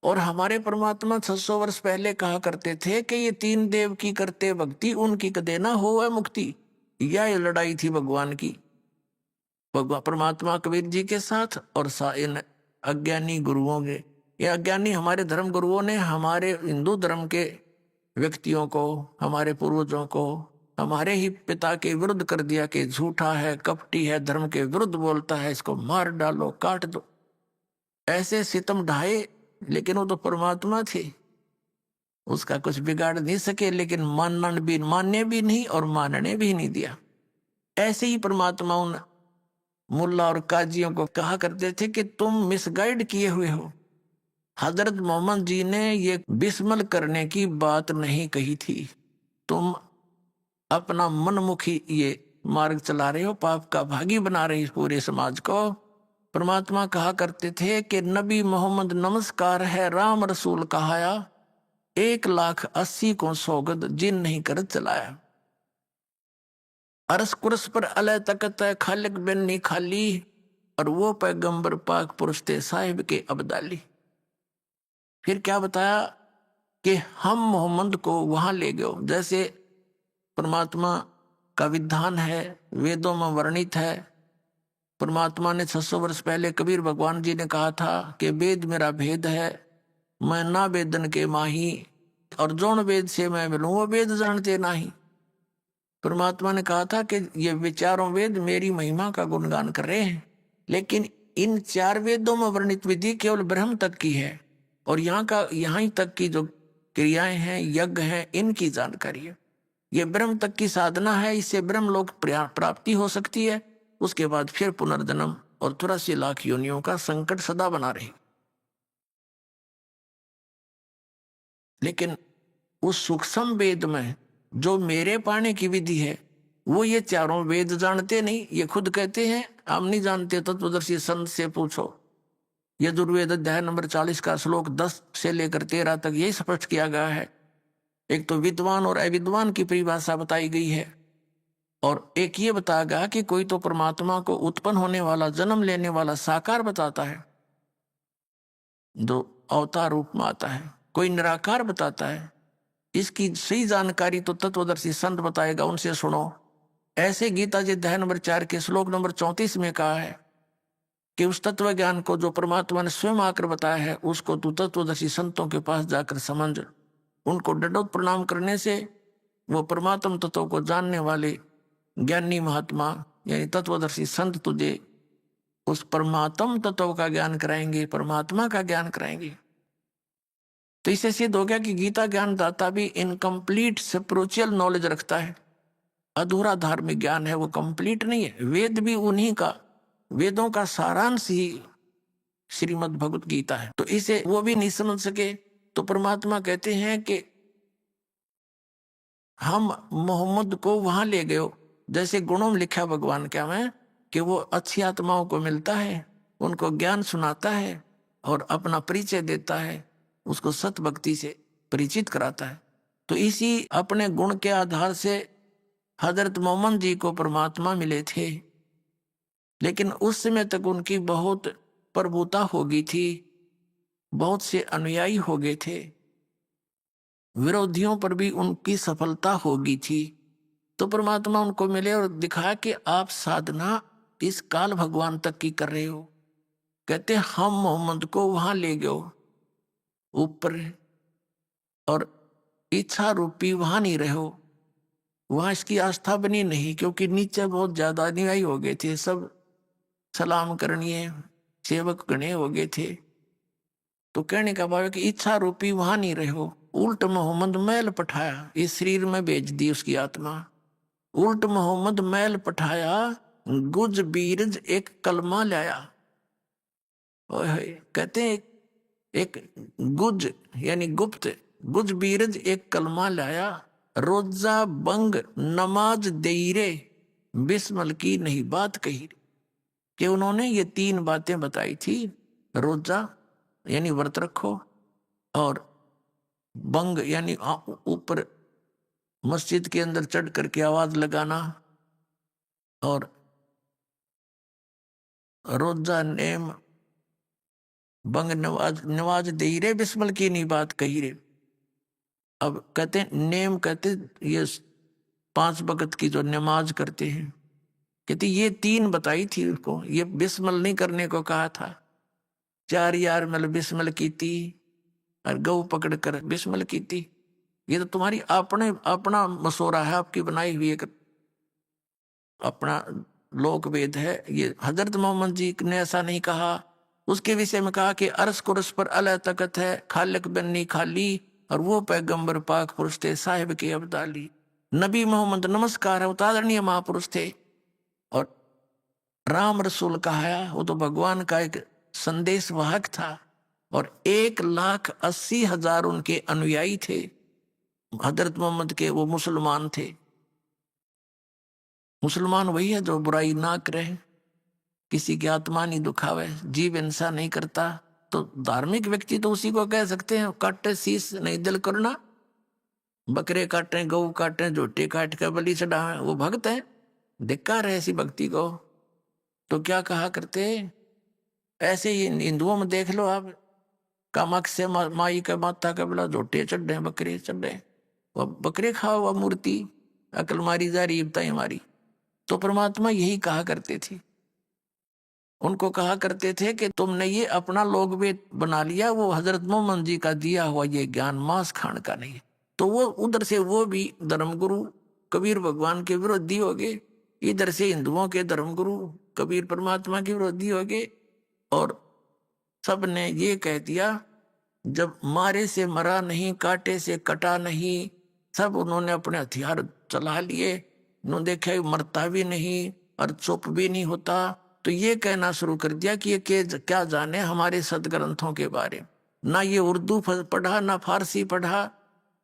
और हमारे परमात्मा 600 वर्ष पहले कहा करते थे कि ये तीन देव की करते भक्ति, उनकी कदे ना हो मुक्ति। यह लड़ाई थी भगवान की, परमात्मा कबीर जी के साथ और इन अज्ञानी गुरुओं के। ये अज्ञानी हमारे धर्म गुरुओं ने हमारे हिंदू धर्म के व्यक्तियों को, हमारे पूर्वजों को, हमारे ही पिता के विरुद्ध कर दिया कि झूठा है, कपटी है, धर्म के विरुद्ध बोलता है, इसको मार डालो, काट दो। ऐसे सितम ढाए, लेकिन वो तो परमात्मा थे, उसका कुछ बिगाड़ नहीं सके। लेकिन मानने भी नहीं और मानने भी नहीं दिया। ऐसे ही परमात्मा उन मुल्ला और काजियों को कहा करते थे कि तुम मिसगाइड किए हुए हो। हजरत मोहम्मद जी ने ये बिस्मल करने की बात नहीं कही थी, तुम अपना मनमुखी ये मार्ग चला रहे हो, पाप का भागी बना रहे हो पूरे समाज को। परमात्मा कहा करते थे कि नबी मोहम्मद नमस्कार है, राम रसूल कहाया, 1,80,000 को सौगद जिन नहीं कर चलाया। अरस कुरस पर अलह तकत है, खालिक बिन नहीं खाली, और वो पैगंबर पाक पुरुष थे साहिब के अब्दाली। फिर क्या बताया कि हम मोहम्मद को वहां ले गए, जैसे परमात्मा का विधान है, वेदों में वर्णित है। परमात्मा ने 600 वर्ष पहले कबीर भगवान जी ने कहा था कि वेद मेरा भेद है, मैं ना वेदन के माही, और जोन वेद से मैं मिलूं वो वेद जानते नहीं। परमात्मा ने कहा था कि ये विचारों वेद मेरी महिमा का गुणगान कर रहे हैं, लेकिन इन 4 वेदों में वर्णित विधि केवल ब्रह्म तक की है, और यहाँ तक की जो क्रियाएं हैं, यज्ञ हैं, इनकी जानकारी है। ये ब्रह्म तक की साधना है, इससे ब्रह्म लोक प्राप्ति हो सकती है। उसके बाद फिर पुनर्जन्म और 83 लाख योनियों का संकट सदा बना रहे। लेकिन उस सूक्ष्म वेद में जो मेरे पाने की विधि है, वो ये 4 वेद जानते नहीं। ये खुद कहते हैं हम नहीं जानते, तत्वदर्शी संत से पूछो। यजुर्वेद अध्याय नंबर 40 का श्लोक 10 से लेकर 13 तक यही स्पष्ट किया गया है। एक तो विद्वान और अविद्वान की परिभाषा बताई गई है, और एक ये बताया गया कि कोई तो परमात्मा को उत्पन्न होने वाला, जन्म लेने वाला साकार बताता है, जो अवतार रूप में आता है, कोई निराकार बताता है। इसकी सही जानकारी तो तत्वदर्शी संत बताएगा, उनसे सुनो। ऐसे गीता जी अध्याय नंबर 4 के श्लोक नंबर 34 में कहा है कि उस तत्व ज्ञान को जो परमात्मा ने स्वयं आकर बताया है, उसको तू तत्वदर्शी संतों के पास जाकर समझ। उनको दंडवत प्रणाम करने से वो परमात्म तत्व को जानने वाले ज्ञानी महात्मा यानी तत्वदर्शी संत तुझे उस परमात्म तत्व का ज्ञान कराएंगे, परमात्मा का ज्ञान कराएंगे। तो इससे सिद्ध हो गया कि गीता ज्ञान दाता भी इनकम्प्लीट स्पिरिचुअल नॉलेज रखता है, अधूरा धार्मिक ज्ञान है, वो कंप्लीट नहीं है। वेद भी उन्हीं का, वेदों का सारांश ही श्रीमद् भगवत गीता है। तो इसे वो भी नहीं समझ सके, तो परमात्मा कहते हैं कि हम मोहम्मद को वहां ले गए। जैसे गुणों में लिखा भगवान क्या में कि वो अच्छी आत्माओं को मिलता है, उनको ज्ञान सुनाता है और अपना परिचय देता है, उसको सत भक्ति से परिचित कराता है। तो इसी अपने गुण के आधार से हजरत मोहम्मद जी को परमात्मा मिले थे, लेकिन उस समय तक उनकी बहुत प्रभुता हो गई थी, बहुत से अनुयायी हो गए थे, विरोधियों पर भी उनकी सफलता हो गई थी। तो परमात्मा उनको मिले और दिखाया कि आप साधना इस काल भगवान तक की कर रहे हो। कहते हम मोहम्मद को वहां ले गए ऊपर, और इच्छा रूपी वहां नहीं रहो, वहां इसकी आस्था बनी नहीं, क्योंकि नीचे बहुत ज्यादा अनुयायी हो गए थे, सब सलाम करनीय सेवक गणे हो गए थे। तो कहने का भाव है कि इच्छा रूपी वहां नहीं रहे हो, उल्ट मोहम्मद मैल पठाया, इस शरीर में भेज दी उसकी आत्मा। उल्ट मोहम्मद मैल पठाया, गुज बीरज एक कलमा लाया। ओए होए, कहते हैं एक गुज यानी गुप्त, गुज बीरज एक कलमा लाया, रोजा बंग नमाज देरे, बिस्मल की नहीं बात कही। कि उन्होंने ये 3 बातें बताई थी, रोजा यानी व्रत रखो, और बंग यानी ऊपर मस्जिद के अंदर चढ़ करके आवाज लगाना, और रोजा नेम बंग नवाज नवाज दे रे, बिस्मल की नहीं बात कही रे। अब कहते नेम, कहते ये 5 वक्त की जो नमाज करते हैं, कहते ये 3 बताई थी उनको, ये बिस्मल नहीं करने को कहा था। 4 यार मतलब बिस्मल की थी, और गऊ पकड़ कर बिस्मल की थी। ये तो तुम्हारी अपना मसौरा है, आपकी बनाई हुई एक अपना लोक वेद है। ये हजरत मोहम्मद जी ने ऐसा नहीं कहा। उसके विषय में कहा कि अरस कुरस पर अल्लाह तकत है, खालिक बन्नी खाली, और वो पैगंबर पाक पुरुष थे, साहिब के अब्दाली। नबी मोहम्मद नमस्कार है, उतारणीय महापुरुष थे। और राम रसूल कहा है, वो तो भगवान का एक संदेश वाहक था। और 1,80,000 उनके अनुयायी थे हजरत मोहम्मद के, वो मुसलमान थे। मुसलमान वही है जो बुराई ना करे, किसी की आत्मा नहीं दुखावे, जीव हिंसा नहीं करता। तो धार्मिक व्यक्ति तो उसी को कह सकते हैं, काटे शीस नहीं दिल करना, बकरे काटे, गऊ काटे, झोटे काट कर बलि चढ़ावे, वो भक्त है। धिक्कार है ऐसी भक्ति को। तो क्या कहा करते, ऐसे ही हिंदुओं में देख लो आप, कामाख्या माई का माता का बोला झोटे चढ़े, बकरे चढ़े, वह बकरे खाओ, वह मूर्ति अकल मारी जा रही बताई हमारी। तो परमात्मा यही कहा करते थे, उनको कहा करते थे कि तुमने ये अपना लोक वेद बना लिया, वो हजरत मोहम्मद जी का दिया हुआ ये ज्ञान मांस खान का नहीं। तो वो उधर से वो भी धर्मगुरु कबीर भगवान के विरोधी हो गए, इधर से हिंदुओं के धर्मगुरु कबीर परमात्मा के विरोधी हो गए। और सब ने ये कह दिया, जब मारे से मरा नहीं, काटे से कटा नहीं, सब उन्होंने अपने हथियार चला लिए। उन्होंने देखा मरता भी नहीं और चुप भी नहीं होता। तो ये कहना शुरू कर दिया कि ये क्या जाने हमारे सदग्रंथों के बारे। ना ये उर्दू पढ़ा, ना फारसी पढ़ा,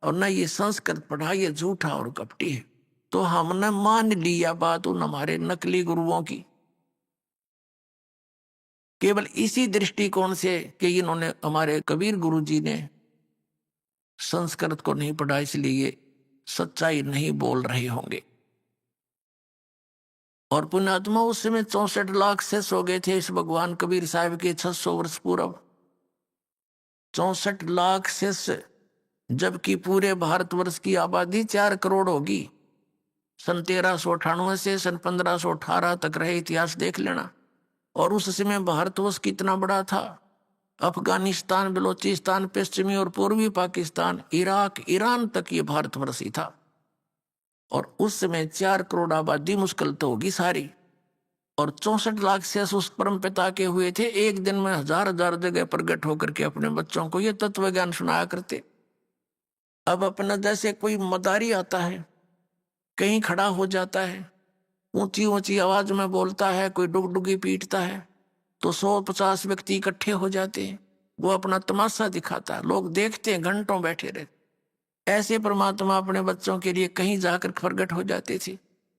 और ना ये संस्कृत पढ़ा, ये झूठा और कपटी है। तो हमने मान लिया बात उन हमारे नकली गुरुओं की, केवल इसी दृष्टिकोण से कि इन्होंने, हमारे कबीर गुरु जी ने संस्कृत को नहीं पढ़ा, इसलिए ये सच्चाई नहीं बोल रहे होंगे। और पुण्यात्मा उस समय 64 लाख से हो गए थे इस भगवान कबीर साहब के 600 वर्ष पूर्व। 64 लाख से, जबकि पूरे भारतवर्ष की आबादी 4 करोड़ होगी। सन 1398 से सन 1518 तक रहे इतिहास देख लेना। और उस समय भारतवर्ष कितना बड़ा था, अफगानिस्तान, बलोचिस्तान, पश्चिमी और पूर्वी पाकिस्तान, इराक, ईरान तक ये भारतवर्ष ही था। और उस समय 4 करोड़ आबादी मुश्किल तो होगी सारी। और 64 लाख से उस परम पिता के हुए थे। एक दिन में 1000 जगह प्रकट होकर के अपने बच्चों को ये तत्व ज्ञान सुनाया करते। अब अपना जैसे कोई मदारी आता है, कहीं खड़ा हो जाता है, ऊंची ऊंची आवाज में बोलता है, कोई डुगडुगी पीटता है, तो 150 व्यक्ति इकट्ठे हो जाते हैं, वो अपना तमाशा दिखाता है, लोग देखते हैं, घंटों बैठे रहते। ऐसे परमात्मा अपने बच्चों के लिए कहीं जाकर प्रकट हो जाते थे।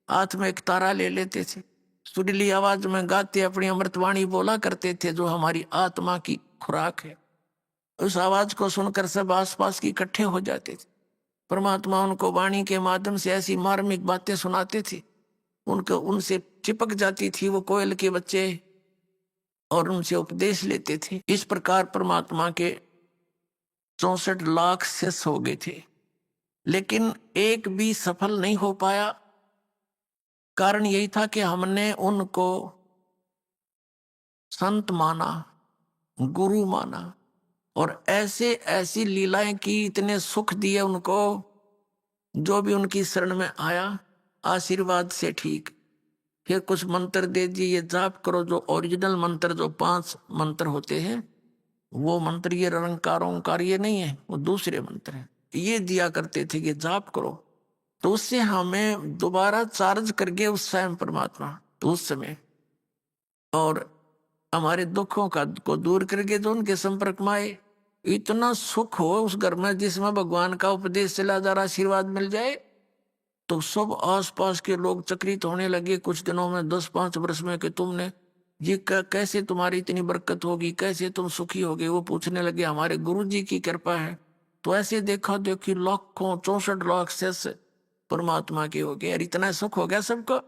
हाथ में एक तारा ले लेते थे, सुरीली आवाज में गाते अपनी अमृतवाणी बोला करते थे, जो हमारी आत्मा की खुराक है। उस आवाज को सुनकर सब आसपास की इकट्ठे हो जाते थे। परमात्मा उनको वाणी के माध्यम से ऐसी मार्मिक बातें सुनाते थे, उनको उनसे चिपक जाती थी वो कोयल के बच्चे, और उनसे उपदेश लेते थे। इस प्रकार परमात्मा के 64 लाख शिष्य हो गए थे, लेकिन एक भी सफल नहीं हो पाया। कारण यही था कि हमने उनको संत माना, गुरु माना, और ऐसे ऐसी लीलाएं की, इतने सुख दिए उनको जो भी उनकी शरण में आया आशीर्वाद से ठीक। फिर कुछ मंत्र दे दिए, ये जाप करो। जो ओरिजिनल मंत्र, जो 5 मंत्र होते हैं, वो मंत्र ये रंकार ओंकार ये नहीं है, वो दूसरे मंत्र हैं। ये दिया करते थे कि जाप करो, तो उससे हमें दोबारा चार्ज करके उस स्वयं परमात्मा उस समय, और हमारे दुखों का को दूर करके जो उनके संपर्क में आए, इतना सुख हो उस घर में जिसमें भगवान का उपदेश चला जा रहा, आशीर्वाद मिल जाए, तो सब आसपास के लोग चकित होने लगे कुछ दिनों में, 10-5 वर्ष में, कि तुमने ये कैसे तुम्हारी इतनी बरकत होगी, कैसे तुम सुखी होगे। वो पूछने लगे, हमारे गुरु जी की कृपा है। तो ऐसे देखा देखी लाखों 64 लाख से परमात्मा के हो गए। और इतना सुख हो गया सबको,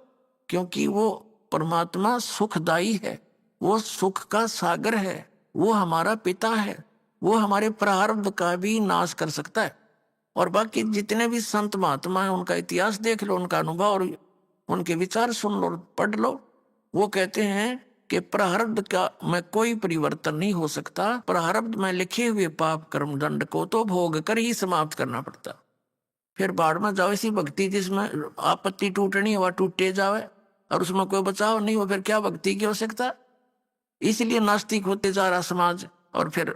क्योंकि वो परमात्मा सुखदाई है, वो सुख का सागर है, वो हमारा पिता है, वो हमारे प्रारब्ध का भी नाश कर सकता है। और बाकी जितने भी संत महात्मा हैं, उनका इतिहास देख लो, उनका अनुभव और उनके विचार सुन लो, पढ़ लो। वो कहते हैं कि प्रारब्ध का में कोई परिवर्तन नहीं हो सकता, प्रारब्ध में लिखे हुए पाप कर्म दंड को तो भोग कर ही समाप्त करना पड़ता। फिर बाढ़ में जाओ ऐसी भक्ति जिसमें आपत्ति टूटनी हुआ टूटे जावे और उसमें कोई बचाव नहीं हो, फिर क्या भक्ति की आवश्यकता। इसलिए नास्तिक होते जा रहा समाज। और फिर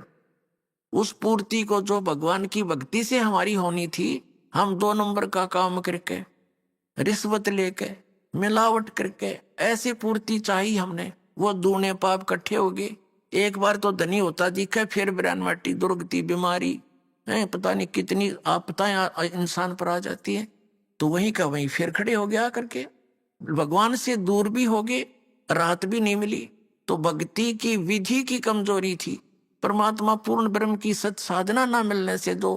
उस पूर्ति को जो भगवान की भक्ति से हमारी होनी थी, हम 2 नंबर का काम करके, रिश्वत लेके, मिलावट करके ऐसे पूर्ति चाहिए हमने, वो दूने पाप इकट्ठे हो गए। एक बार तो धनी होता दिखा, फिर बिरानवाटी, दुर्गति, बीमारी है, पता नहीं कितनी आपदाएं इंसान पर आ जाती है, तो वहीं का वहीं फिर खड़े हो गया करके, भगवान से दूर भी हो गए, राहत भी नहीं मिली। तो भक्ति की विधि की कमजोरी थी। परमात्मा पूर्ण ब्रह्म की सत साधना ना मिलने से, जो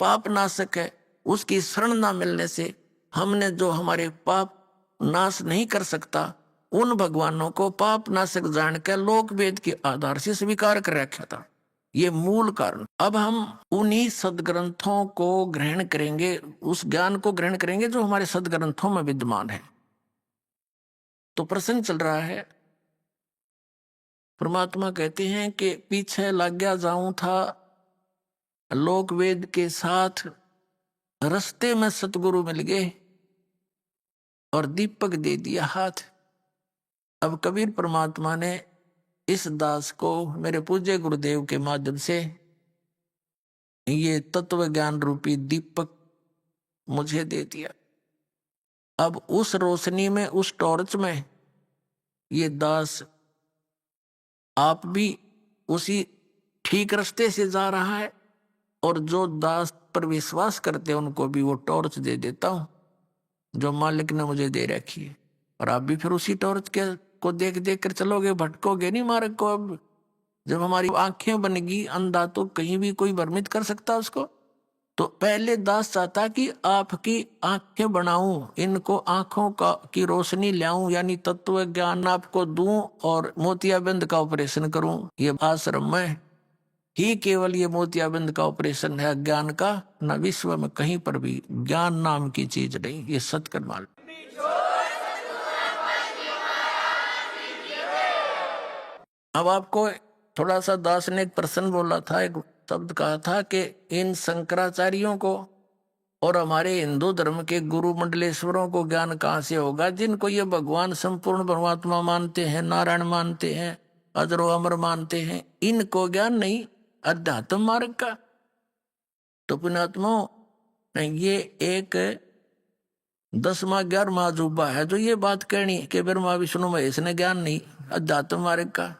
पाप नाशक है उसकी शरण ना मिलने से, हमने जो हमारे पाप नाश नहीं कर सकता, उन भगवानों को पाप नाशक जानकर लोक वेद के आधार से स्वीकार कर रखा था। ये मूल कारण। अब हम उन्हीं सदग्रंथों को ग्रहण करेंगे, उस ज्ञान को ग्रहण करेंगे जो हमारे सदग्रंथों में विद्यमान है। तो प्रसंग चल रहा है, परमात्मा कहते हैं कि पीछे लग गया जाऊं था लोक वेद के साथ, रास्ते में सतगुरु मिल गए और दीपक दे दिया हाथ। अब कबीर परमात्मा ने इस दास को मेरे पूज्य गुरुदेव के माध्यम से ये तत्व ज्ञान रूपी दीपक मुझे दे दिया। अब उस रोशनी में, उस टॉर्च में ये दास आप भी उसी ठीक रास्ते से जा रहा है, और जो दास पर विश्वास करते हैं उनको भी वो टॉर्च दे देता हूं जो मालिक ने मुझे दे रखी है। और आप भी फिर उसी टॉर्च के को देख देख कर चलोगे, भटकोगे नहीं मार्ग को। अब जब हमारी आंखें बनेगी, अंधा तो कहीं भी कोई भ्रमित कर सकता उसको। तो पहले दास चाहता कि आपकी आंखें बनाऊं, इनको आंखों का की रोशनी लाऊं, यानी तत्व ज्ञान आपको दूं और मोतियाबिंद का ऑपरेशन करूं। ये आश्रम में ही केवल ये मोतियाबिंद का ऑपरेशन है ज्ञान का, न विश्व में कहीं पर भी ज्ञान नाम की चीज नहीं। ये सत्कर्माल। अब आपको थोड़ा सा दास ने एक प्रश्न बोला था, एक शब्द कहा था कि इन शंकराचार्यों को और हमारे हिंदू धर्म के गुरु मंडलेश्वरों को ज्ञान कहाँ से होगा, जिनको ये भगवान संपूर्ण परमात्मा मानते हैं, नारायण मानते हैं, अजरो अमर मानते हैं, इनको ज्ञान नहीं अध्यात्म मार्ग का। तो पुण्यात्मा, ये एक 10वां 11वां अजूबा है जो ये बात कहनी कि ब्रह्मा विष्णु महेश ने ज्ञान नहीं अध्यात्म मार्ग का।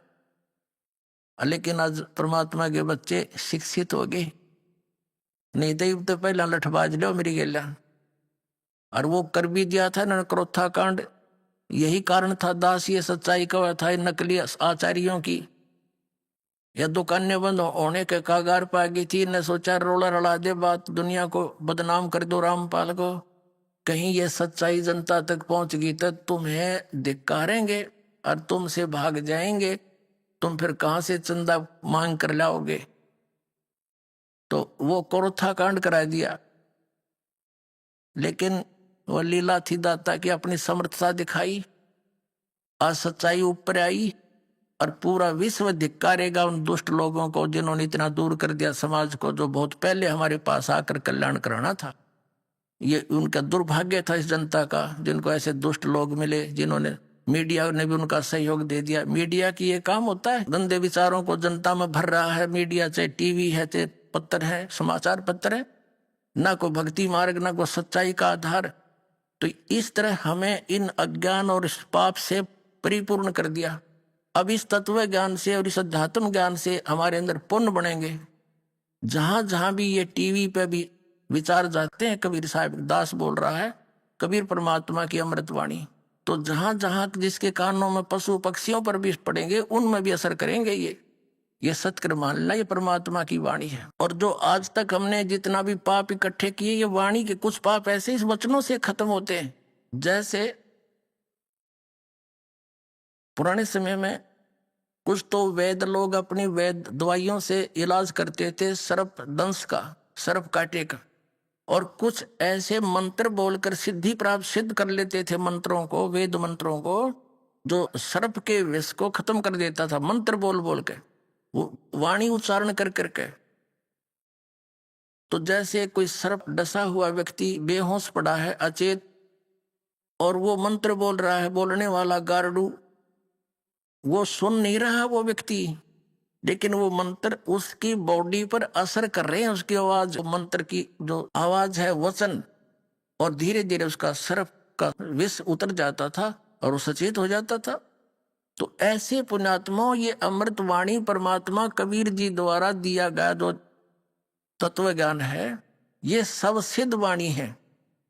लेकिन आज परमात्मा के बच्चे शिक्षित हो गए, नहीं तो पहला लठबाज लो मेरी गेला। और वो कर भी दिया था न, क्रोथा कांड। यही कारण था दास ये सच्चाई का था नकली आचार्यों की। या दुकानें बंद होने के कागार पा गई थी, ने सोचा रोला रला दे बात, दुनिया को बदनाम कर दो रामपाल को। कहीं ये सच्चाई जनता तक पहुंच गई तो तुम्हें धिक्कारेंगे और तुमसे भाग जाएंगे, तुम फिर कहां से चंदा मांग कर लाओगे। तो वो क्रोथा कांड करा दिया। लेकिन वो लीला थी दाता की, अपनी समर्थता दिखाई, आज सच्चाई ऊपर आई और पूरा विश्व धिक्कारेगा उन दुष्ट लोगों को जिन्होंने इतना दूर कर दिया समाज को, जो बहुत पहले हमारे पास आकर कल्याण कराना था। ये उनका दुर्भाग्य था इस जनता का, जिनको ऐसे दुष्ट लोग मिले, जिन्होंने, मीडिया ने भी उनका सहयोग दे दिया। मीडिया की ये काम होता है, गंदे विचारों को जनता में भर रहा है मीडिया, चाहे टीवी है, चाहे पत्र है, समाचार पत्र है, ना कोई भक्ति मार्ग, ना कोई सच्चाई का आधार। तो इस तरह हमें इन अज्ञान और इस पाप से परिपूर्ण कर दिया। अब इस तत्व ज्ञान से और इस अध्यात्म ज्ञान से हमारे अंदर पुण्य बनेंगे। जहां जहां भी ये टीवी पे भी विचार जाते हैं, कबीर साहब दास बोल रहा है, कबीर परमात्मा की अमृतवाणी, तो जहां जहां जिसके कानों में पशु पक्षियों पर भी पड़ेंगे, उनमें भी असर करेंगे। ये सत्य मानना, ये परमात्मा की वाणी है। और जो आज तक हमने जितना भी पाप इकट्ठे किए, ये वाणी के कुछ पाप ऐसे इस वचनों से खत्म होते हैं। जैसे पुराने समय में कुछ तो वैद्य लोग अपनी वैद्य दवाइयों से इलाज करते थे, सर्प दंश का, सर्प काटे का, और कुछ ऐसे मंत्र बोलकर सिद्धि प्राप्त सिद्ध कर लेते थे मंत्रों को, वेद मंत्रों को, जो सर्प के विष को खत्म कर देता था, मंत्र बोल बोल के, वो वाणी उच्चारण कर करके। तो जैसे कोई सर्प डसा हुआ व्यक्ति बेहोश पड़ा है, अचेत, और वो मंत्र बोल रहा है, बोलने वाला गारडू, वो सुन नहीं रहा वो व्यक्ति, लेकिन वो मंत्र उसकी बॉडी पर असर कर रहे हैं, उसकी आवाज, मंत्र की जो आवाज है, वचन, और धीरे धीरे उसका सर्प का विष उतर जाता था और वो सचेत हो जाता था। तो ऐसे पुण्यात्माओं, ये अमृत वाणी परमात्मा कबीर जी द्वारा दिया गया जो तत्व ज्ञान है, ये सब सिद्ध वाणी है।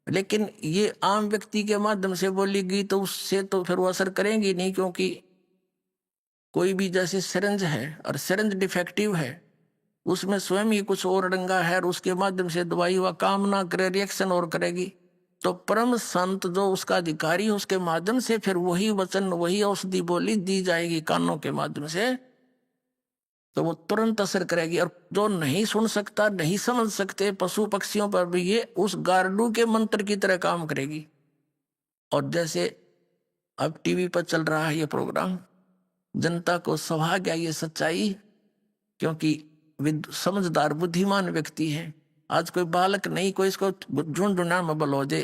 लेकिन ये आम व्यक्ति के माध्यम से बोली गई तो उससे तो फिर वो असर करेंगी नहीं, क्योंकि कोई भी जैसे सिरंज है और सिरंज डिफेक्टिव है, उसमें स्वयं ही कुछ और डंगा है और उसके माध्यम से दवाई वह काम ना करे, रिएक्शन और करेगी। तो परम संत जो उसका अधिकारी है, उसके माध्यम से फिर वही वचन, वही औषधि बोली दी जाएगी कानों के माध्यम से, तो वो तुरंत असर करेगी। और जो नहीं सुन सकता, नहीं समझ सकते, पशु पक्षियों पर भी ये उस गारडू के मंत्र की तरह काम करेगी। और जैसे अब टीवी पर चल रहा है ये प्रोग्राम, जनता को सभा गया ये सच्चाई, क्योंकि समझदार बुद्धिमान व्यक्ति है। आज कोई बालक नहीं, कोई इसको ढूंढना में बल हो दे।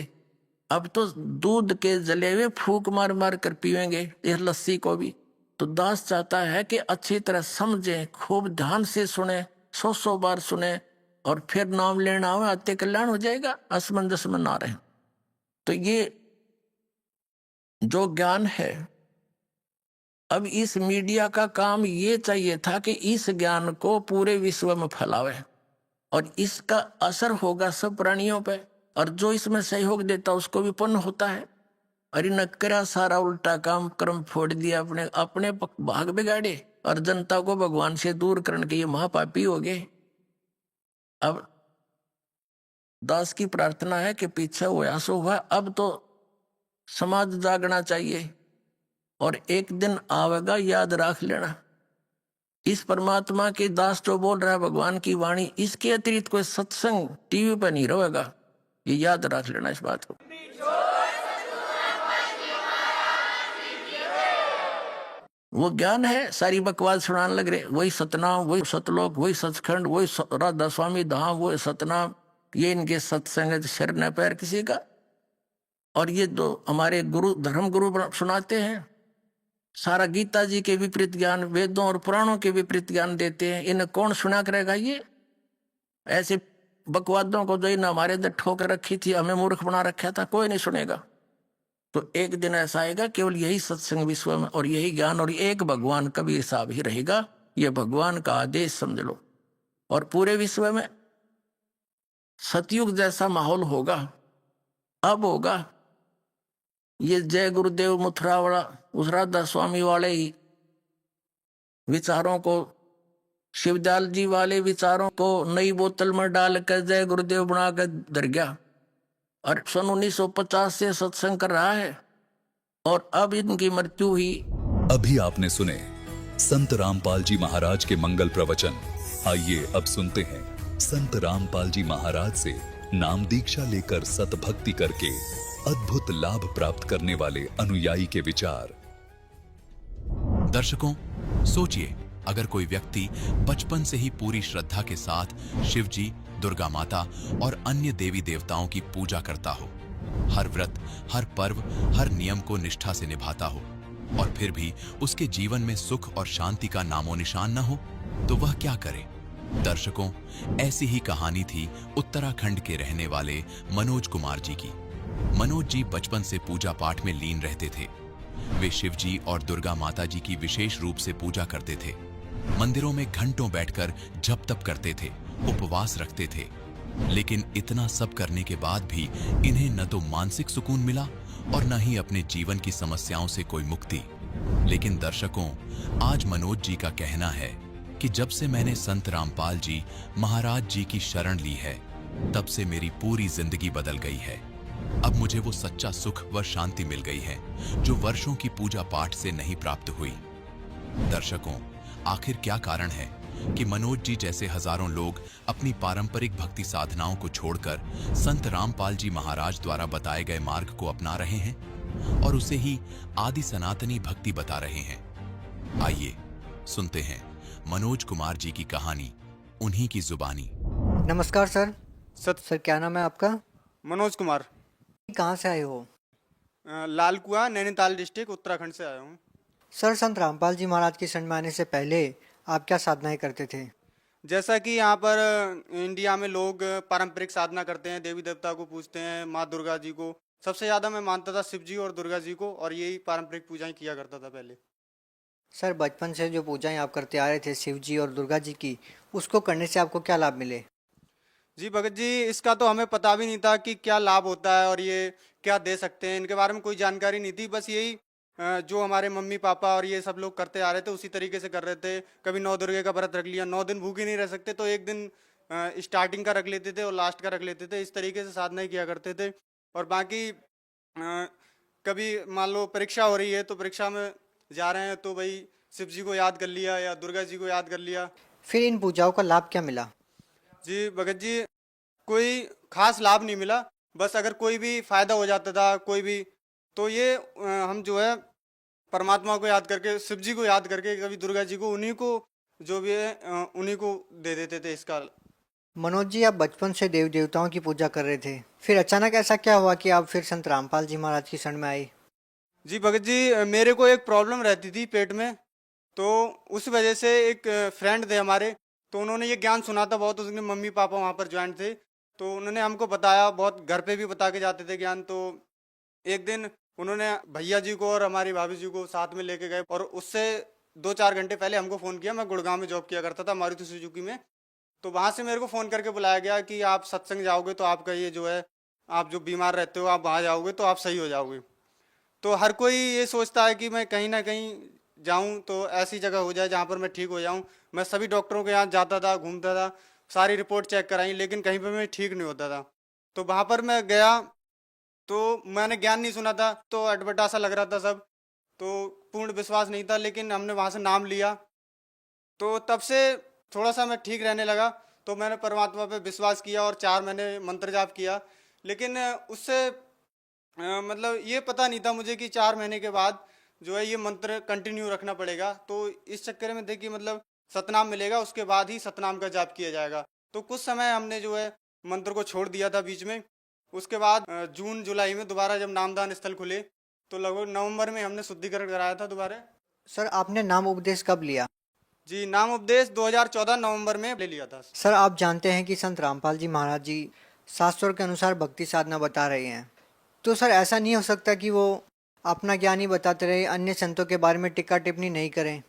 अब तो दूध के जले हुए फूक मार मार कर पीवेंगे इस लस्सी को भी। तो दास चाहता है कि अच्छी तरह समझे, खूब ध्यान से सुने, 100 बार सुने, और फिर नाम लेना हो, आते कल्याण हो जाएगा, असमंजस में ना रहे। तो ये जो ज्ञान है, अब इस मीडिया का काम ये चाहिए था कि इस ज्ञान को पूरे विश्व में फैलावे, और इसका असर होगा सब प्राणियों पे, और जो इसमें सहयोग देता उसको भी पुण्य होता है। अरे नकरा सारा उल्टा काम, कर्म फोड़ दिया, अपने अपने भाग बिगाड़े और जनता को भगवान से दूर करने के ये महापापी हो गए। अब दास की प्रार्थना है कि पीछे हुआ सो हुआ, अब तो समाज जागना चाहिए, और एक दिन आवेगा, याद रख लेना। इस परमात्मा के दास जो बोल रहा है भगवान की वाणी, इसके अतिरिक्त कोई सत्संग टीवी पर नहीं रहेगा, ये याद रख लेना इस बात को। वो ज्ञान है, सारी बकवास सुनाने लग रहे, वही सतनाम, वही सतलोक, वही सचखंड, वही राधा स्वामी धाम, वही सतनाम, ये इनके सत्संग सिर न पैर किसी का। और ये जो हमारे गुरु, धर्म गुरु सुनाते हैं, सारा गीता जी के विपरीत ज्ञान, वेदों और पुराणों के विपरीत ज्ञान देते हैं। इन्हें कौन सुना करेगा? ये ऐसे बकवादों को जो इन्हें हमारे अंदर ठोक रखी थी, हमें मूर्ख बना रखा था, कोई नहीं सुनेगा। तो एक दिन ऐसा आएगा, केवल यही सत्संग विश्व में और यही ज्ञान और एक भगवान कबीर साहब ही रहेगा। ये भगवान का आदेश समझ लो। और पूरे विश्व में सतयुग जैसा माहौल होगा। अब होगा ये जय गुरुदेव मथुरा वाला, उस राधा स्वामी वाले ही विचारों को, शिवदयाल जी वाले विचारों को नई बोतल में डाल कर जय गुरुदेव बना कर धर गया। और सन 1950 से सत्संग कर रहा है, और अब इनकी मृत्यु हुई। अभी आपने सुने संत रामपाल जी महाराज के मंगल प्रवचन। आइए अब सुनते हैं संत रामपाल जी महाराज से नाम दीक्षा लेकर सतभक्ति करके अद्भुत लाभ प्राप्त करने वाले अनुयायी के विचार। दर्शकों, सोचिए, अगर कोई व्यक्ति बचपन से ही पूरी श्रद्धा के साथ शिव जी, दुर्गा माता और अन्य देवी देवताओं की पूजा करता हो, हर व्रत, हर पर्व, हर नियम को निष्ठा से निभाता हो, और फिर भी उसके जीवन में सुख और शांति का नामो निशान न हो, तो वह क्या करे? दर्शकों, ऐसी ही कहानी थी उत्तराखंड के रहने वाले मनोज कुमार जी की। मनोज जी बचपन से पूजा पाठ में लीन रहते थे। वे शिव जी और दुर्गा माता जी की विशेष रूप से पूजा करते थे। मंदिरों में घंटों बैठकर जप तप करते थे, उपवास रखते थे। लेकिन इतना सब करने के बाद भी इन्हें न तो मानसिक सुकून मिला और न ही अपने जीवन की समस्याओं से कोई मुक्ति। लेकिन दर्शकों, आज मनोज जी का कहना है कि जब से मैंने संत रामपाल जी महाराज जी की शरण ली है, तब से मेरी पूरी जिंदगी बदल गई है। अब मुझे वो सच्चा सुख व शांति मिल गई है जो वर्षों की पूजा पाठ से नहीं प्राप्त हुई। दर्शकों, आखिर क्या कारण है कि मनोज जी जैसे हजारों लोग अपनी पारंपरिक भक्ति साधनाओं को छोड़कर संत रामपाल जी महाराज द्वारा बताए गए मार्ग को अपना रहे हैं और उसे ही आदि सनातनी भक्ति बता रहे हैं? आइए सुनते हैं मनोज कुमार जी की कहानी, उन्हीं की जुबानी। नमस्कार सर। सर क्या नाम है आपका? मनोज कुमार। कहाँ से आए हो? लाल कुआं, नैनीताल डिस्ट्रिक्ट, उत्तराखंड से आया हूँ। सर, संत रामपाल जी महाराज की शरण में आने से पहले आप क्या साधनाएं करते थे? जैसा कि यहाँ पर इंडिया में लोग पारंपरिक साधना करते हैं, देवी देवता को पूजते हैं, माँ दुर्गा जी को। सबसे ज़्यादा मैं मानता था शिव जी और दुर्गा जी को, और यही पारंपरिक पूजाएं किया करता था पहले। सर, बचपन से जो पूजाएं आप करते आ रहे थे शिव जी और दुर्गा जी की, उसको करने से आपको क्या लाभ मिले? जी भगत जी, इसका तो हमें पता भी नहीं था कि क्या लाभ होता है और ये क्या दे सकते हैं, इनके बारे में कोई जानकारी नहीं थी। बस यही जो हमारे मम्मी पापा और ये सब लोग करते आ रहे थे उसी तरीके से कर रहे थे। कभी 9 दुर्गे का व्रत रख लिया, 9 दिन भूखे नहीं रह सकते तो एक दिन स्टार्टिंग का रख लेते थे और लास्ट का रख लेते थे। इस तरीके से साधनाएं किया करते थे। और बाकी कभी मान लो परीक्षा हो रही है तो परीक्षा में जा रहे हैं तो भाई शिव जी को याद कर लिया या दुर्गा जी को याद कर लिया। फिर इन पूजाओं का लाभ क्या मिला? जी भगत जी, कोई खास लाभ नहीं मिला। बस अगर कोई भी फायदा हो जाता था कोई भी, तो ये हम जो है परमात्मा को याद करके, शिव जी को याद करके, कभी दुर्गा जी को, उन्हीं को जो भी है उन्हीं को दे देते थे इसका। मनोज जी, आप बचपन से देव देवताओं की पूजा कर रहे थे, फिर अचानक ऐसा क्या हुआ कि आप फिर संत रामपाल जी महाराज की शरण में आए? जी भगत जी, मेरे को एक प्रॉब्लम रहती थी पेट में, तो उस वजह से एक फ्रेंड थे हमारे, तो उन्होंने ये ज्ञान सुना था बहुत। उसके मम्मी पापा वहाँ पर ज्वाइंट थे, तो उन्होंने हमको बताया, बहुत घर पे भी बता के जाते थे ज्ञान। तो एक दिन उन्होंने भैया जी को और हमारी भाभी जी को साथ में लेके गए, और उससे 2-4 घंटे पहले हमको फ़ोन किया। मैं गुड़गांव में जॉब किया करता था, मारुति सुजुकी में। तो वहाँ से मेरे को फ़ोन करके बुलाया गया कि आप सत्संग जाओगे तो आपका ये जो है, आप जो बीमार रहते हो आप वहाँ जाओगे तो आप सही हो जाओगे। तो हर कोई ये सोचता है कि मैं कहीं ना कहीं जाऊं तो ऐसी जगह हो जाए जहाँ पर मैं ठीक हो जाऊं। मैं सभी डॉक्टरों के यहाँ जाता था, घूमता था, सारी रिपोर्ट चेक कराई, लेकिन कहीं पर मैं ठीक नहीं होता था। तो वहाँ पर मैं गया तो मैंने ज्ञान नहीं सुना था, तो अटपटा सा लग रहा था सब, तो पूर्ण विश्वास नहीं था। लेकिन हमने वहाँ से नाम लिया तो तब से थोड़ा सा मैं ठीक रहने लगा। तो मैंने परमात्मा पे विश्वास किया और 4 महीने मंत्र जाप किया। लेकिन उससे मतलब ये पता नहीं था मुझे कि 4 महीने के बाद जो है ये मंत्र कंटिन्यू रखना पड़ेगा। तो इस चक्कर में देखिए, मतलब सतनाम मिलेगा, उसके बाद ही सतनाम का जाप किया जाएगा। तो कुछ समय हमने जो है मंत्र को छोड़ दिया था बीच में। उसके बाद जून जुलाई में दोबारा जब नामदान स्थल खुले तो लगभग नवंबर में हमने शुद्धिकरण कराया था दोबारा। सर, आपने नाम उपदेश कब लिया? जी, नाम उपदेश 2014 नवंबर में ले लिया था। सर, आप जानते हैं कि संत रामपाल जी महाराज जी शास्त्रों के अनुसार भक्ति साधना बता रहे हैं, तो सर ऐसा नहीं हो सकता कि वो अपना ज्ञान ही बताते रहे, अन्य संतों के बारे में टिक्का टिप्पणी नहीं करें?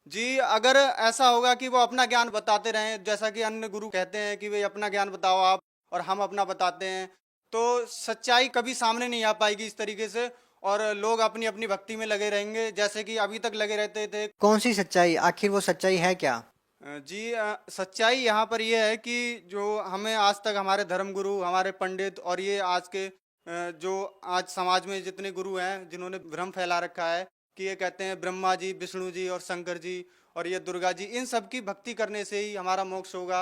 जी, अगर ऐसा होगा कि वो अपना ज्ञान बताते रहें, जैसा कि अन्य गुरु कहते हैं कि भाई अपना ज्ञान बताओ आप, और हम अपना बताते हैं, तो सच्चाई कभी सामने नहीं आ पाएगी इस तरीके से, और लोग अपनी अपनी भक्ति में लगे रहेंगे जैसे कि अभी तक लगे रहते थे। कौन सी सच्चाई? आखिर वो सच्चाई है क्या? जी, सच्चाई यहाँ पर ये है कि जो हमें आज तक हमारे धर्मगुरु, हमारे पंडित, और ये आज के जो आज समाज में जितने गुरु हैं जिन्होंने भ्रम फैला रखा है कि ये कहते हैं ब्रह्मा जी, विष्णु जी और शंकर जी और ये दुर्गा जी, इन सब की भक्ति करने से ही हमारा मोक्ष होगा।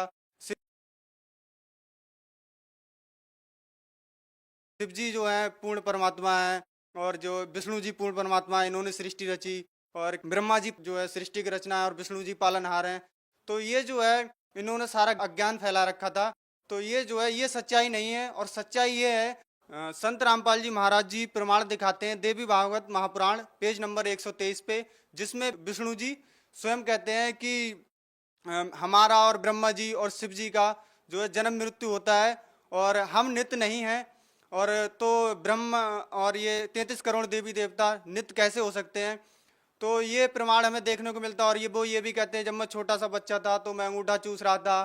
शिव जी जो है पूर्ण परमात्मा है, और जो विष्णु जी पूर्ण परमात्मा है, इन्होंने सृष्टि रची, और ब्रह्मा जी जो है सृष्टि की रचना है और विष्णु जी पालनहार हैं। तो ये जो है इन्होंने सारा अज्ञान फैला रखा था। तो ये जो है ये सच्चाई नहीं है। और सच्चाई ये है, संत रामपाल जी महाराज जी प्रमाण दिखाते हैं देवी भागवत महापुराण पेज नंबर 123 पे, जिसमें विष्णु जी स्वयं कहते हैं कि हमारा और ब्रह्मा जी और शिव जी का जो है जन्म मृत्यु होता है और हम नित्य नहीं हैं। और तो ब्रह्मा और ये 33 करोड़ देवी देवता नित्य कैसे हो सकते हैं? तो ये प्रमाण हमें देखने को मिलता है। और वो ये भी कहते हैं जब मैं छोटा सा बच्चा था तो मैं अंगूठा चूस रहा था,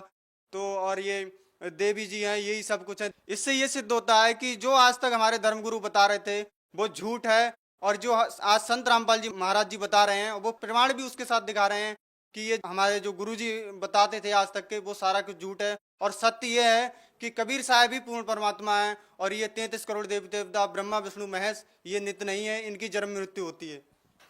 तो और ये देवी जी हैं, यही सब कुछ है। इससे ये सिद्ध होता है कि जो आज तक हमारे धर्मगुरु बता रहे थे वो झूठ है, और जो आज संत रामपाल जी महाराज जी बता रहे हैं वो प्रमाण भी उसके साथ दिखा रहे हैं कि ये हमारे जो गुरु जी बताते थे आज तक के वो सारा कुछ झूठ है। और सत्य ये है कि कबीर साहब ही पूर्ण परमात्मा है, और ये 33 करोड़ देवी देवता ब्रह्मा विष्णु महेश ये नित्य नहीं है, इनकी जन्म मृत्यु होती है।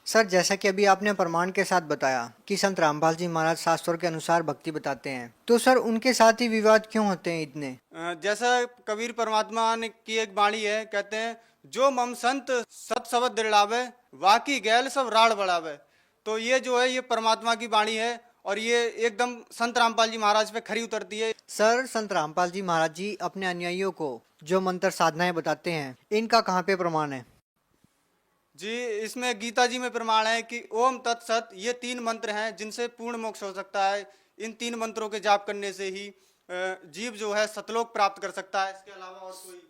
सर, जैसा कि अभी आपने प्रमाण के साथ बताया कि संत रामपाल जी महाराज शास्त्रों के अनुसार भक्ति बताते हैं, तो सर उनके साथ ही विवाद क्यों होते हैं इतने? जैसा कबीर परमात्मा ने की एक वाणी है, कहते हैं जो मम संत सत शब्द दृढ़ावे वाकी गैल सब राड़ बढ़ावे। तो ये जो है ये परमात्मा की वाणी है, और ये एकदम संत रामपाल जी महाराज पे खरी उतरती है। सर, संत रामपाल जी महाराज जी अपने अनुयायियों को जो मंत्र साधनाएं बताते हैं, इनका कहाँ पे प्रमाण है? जी, इसमें गीता जी में प्रमाण है कि ओम तत्सत ये 3 मंत्र हैं जिनसे पूर्ण मोक्ष हो सकता है। इन 3 मंत्रों के जाप करने से ही जीव जो है सतलोक प्राप्त कर सकता है, इसके अलावा और कोई।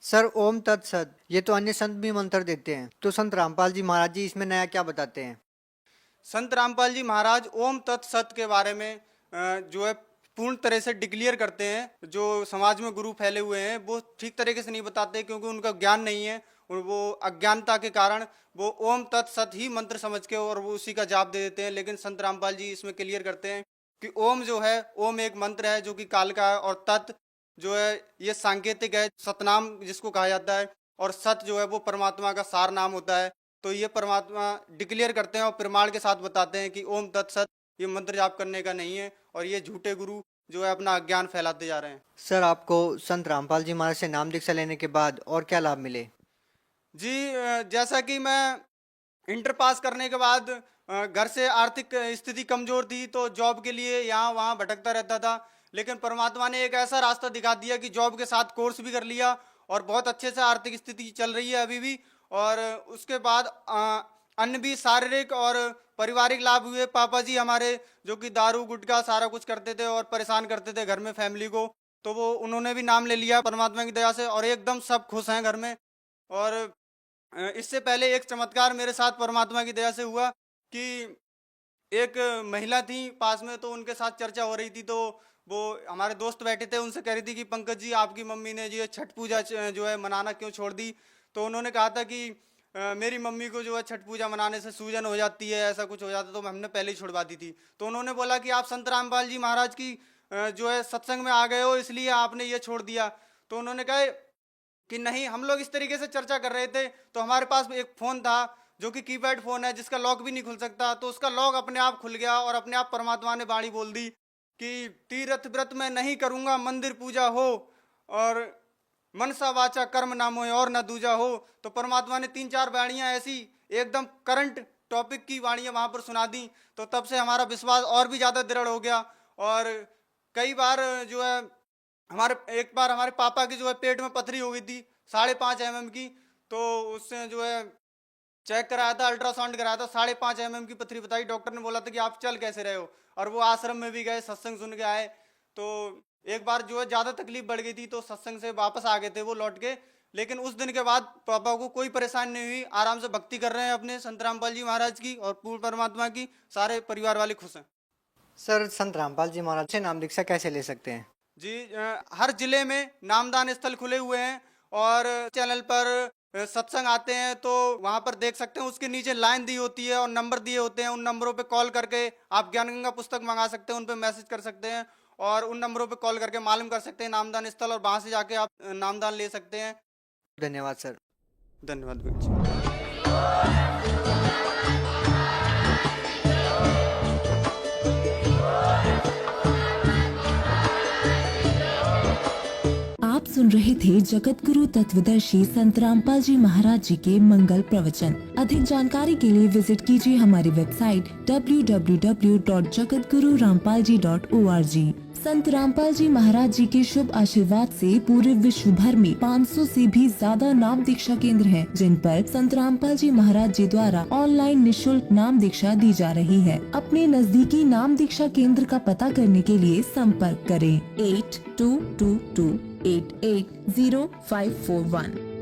सर, ओम तत्सत ये तो अन्य संत भी मंत्र देते हैं, तो संत रामपाल जी महाराज जी इसमें नया क्या बताते हैं? संत रामपाल जी महाराज ओम तत्सत के बारे में जो है पूर्ण तरह से डिक्लेयर करते हैं। जो समाज में गुरु फैले हुए हैं वो ठीक तरीके से नहीं बताते, क्योंकि उनका ज्ञान नहीं है, और वो अज्ञानता के कारण वो ओम तत्सत ही मंत्र समझ के और वो उसी का जाप दे देते हैं। लेकिन संत रामपाल जी इसमें क्लियर करते हैं कि ओम जो है, ओम एक मंत्र है जो कि काल का है, और तत् जो है ये सांकेतिक है, सतनाम जिसको कहा जाता है, और सत जो है वो परमात्मा का सार नाम होता है। तो ये परमात्मा डिक्लेयर करते हैं और प्रमाण के साथ बताते हैं कि ओम तत्सत ये मंत्र जाप करने का नहीं है, और ये झूठे गुरु जो है अपना अज्ञान फैलाते जा रहे हैं। सर, आपको संत रामपाल जी महाराज से नाम दीक्षा लेने के बाद और क्या लाभ मिले? जी, जैसा कि मैं इंटर पास करने के बाद घर से आर्थिक स्थिति कमजोर थी, तो जॉब के लिए यहाँ वहाँ भटकता रहता था। लेकिन परमात्मा ने एक ऐसा रास्ता दिखा दिया कि जॉब के साथ कोर्स भी कर लिया, और बहुत अच्छे से आर्थिक स्थिति चल रही है अभी भी। और उसके बाद अन्य भी शारीरिक और पारिवारिक लाभ हुए। पापा जी हमारे जो कि दारू गुटखा सारा कुछ करते थे और परेशान करते थे घर में फैमिली को, तो वो उन्होंने भी नाम ले लिया परमात्मा की दया से, और एकदम सब खुश हैं घर में। और इससे पहले एक चमत्कार मेरे साथ परमात्मा की दया से हुआ कि एक महिला थी पास में, तो उनके साथ चर्चा हो रही थी, तो वो हमारे दोस्त बैठे थे, उनसे कह रही थी कि पंकज जी आपकी मम्मी ने जो छठ पूजा जो है मनाना क्यों छोड़ दी? तो उन्होंने कहा था कि मेरी मम्मी को जो है छठ पूजा मनाने से सूजन हो जाती है, ऐसा कुछ हो जाता, तो हमने पहले ही छुड़वा दी थी। तो उन्होंने बोला कि आप संत रामपाल जी महाराज की जो है सत्संग में आ गए हो, इसलिए आपने ये छोड़ दिया। तो उन्होंने कहा कि नहीं, हम लोग इस तरीके से चर्चा कर रहे थे, तो हमारे पास एक फ़ोन था जो कि कीपैड फ़ोन है, जिसका लॉक भी नहीं खुल सकता, तो उसका लॉक अपने आप खुल गया, और अपने आप परमात्मा ने वाणी बोल दी कि तीर्थ व्रत में नहीं करूँगा, मंदिर पूजा हो, और मनसा वाचा कर्म ना मोय और न दूजा हो। तो परमात्मा ने 3-4 वाणियाँ ऐसी एकदम करंट टॉपिक की वाणियाँ वहाँ पर सुना दी। तो तब से हमारा विश्वास और भी ज़्यादा दृढ़ हो गया। और कई बार जो है एक बार हमारे पापा की जो है पेट में पथरी हो गई थी 5.5 mm की, तो उससे जो है चेक कराया था, अल्ट्रासाउंड कराया था, 5.5 mm की पथरी बताई। डॉक्टर ने बोला था कि आप चल कैसे रहे हो, और वो आश्रम में भी गए, सत्संग सुन के आए। तो एक बार जो है ज़्यादा तकलीफ बढ़ गई थी, तो सत्संग से वापस आ गए थे वो लौट के। लेकिन उस दिन के बाद पापा को कोई परेशानी नहीं हुई, आराम से भक्ति कर रहे हैं अपने संत रामपाल जी महाराज की और पूर्ण परमात्मा की। सारे परिवार वाले खुश हैं। सर, संत रामपाल जी महाराज से नाम दीक्षा कैसे ले सकते हैं? जी, हर जिले में नामदान स्थल खुले हुए हैं, और चैनल पर सत्संग आते हैं तो वहाँ पर देख सकते हैं। उसके नीचे लाइन दी होती है और नंबर दिए होते हैं, उन नंबरों पे कॉल करके आप ज्ञान गंगा पुस्तक मंगा सकते हैं, उन पे मैसेज कर सकते हैं, और उन नंबरों पे कॉल करके मालूम कर सकते हैं नामदान स्थल, और वहाँ से जाके आप नामदान ले सकते हैं। धन्यवाद सर। धन्यवाद भैया जी। आप सुन रहे थे जगत गुरु तत्वदर्शी संत रामपाल जी महाराज जी के मंगल प्रवचन। अधिक जानकारी के लिए विजिट कीजिए हमारी वेबसाइट www.jagatgururampalji.org। संत रामपाल जी महाराज जी के शुभ आशीर्वाद से पूरे विश्व भर में 500 से भी ज्यादा नाम दीक्षा केंद्र हैं, जिन पर संत रामपाल जी महाराज जी द्वारा ऑनलाइन निशुल्क नाम दीक्षा दी जा रही है। अपने नजदीकी नाम दीक्षा केंद्र का पता करने के लिए संपर्क करें 8222880541।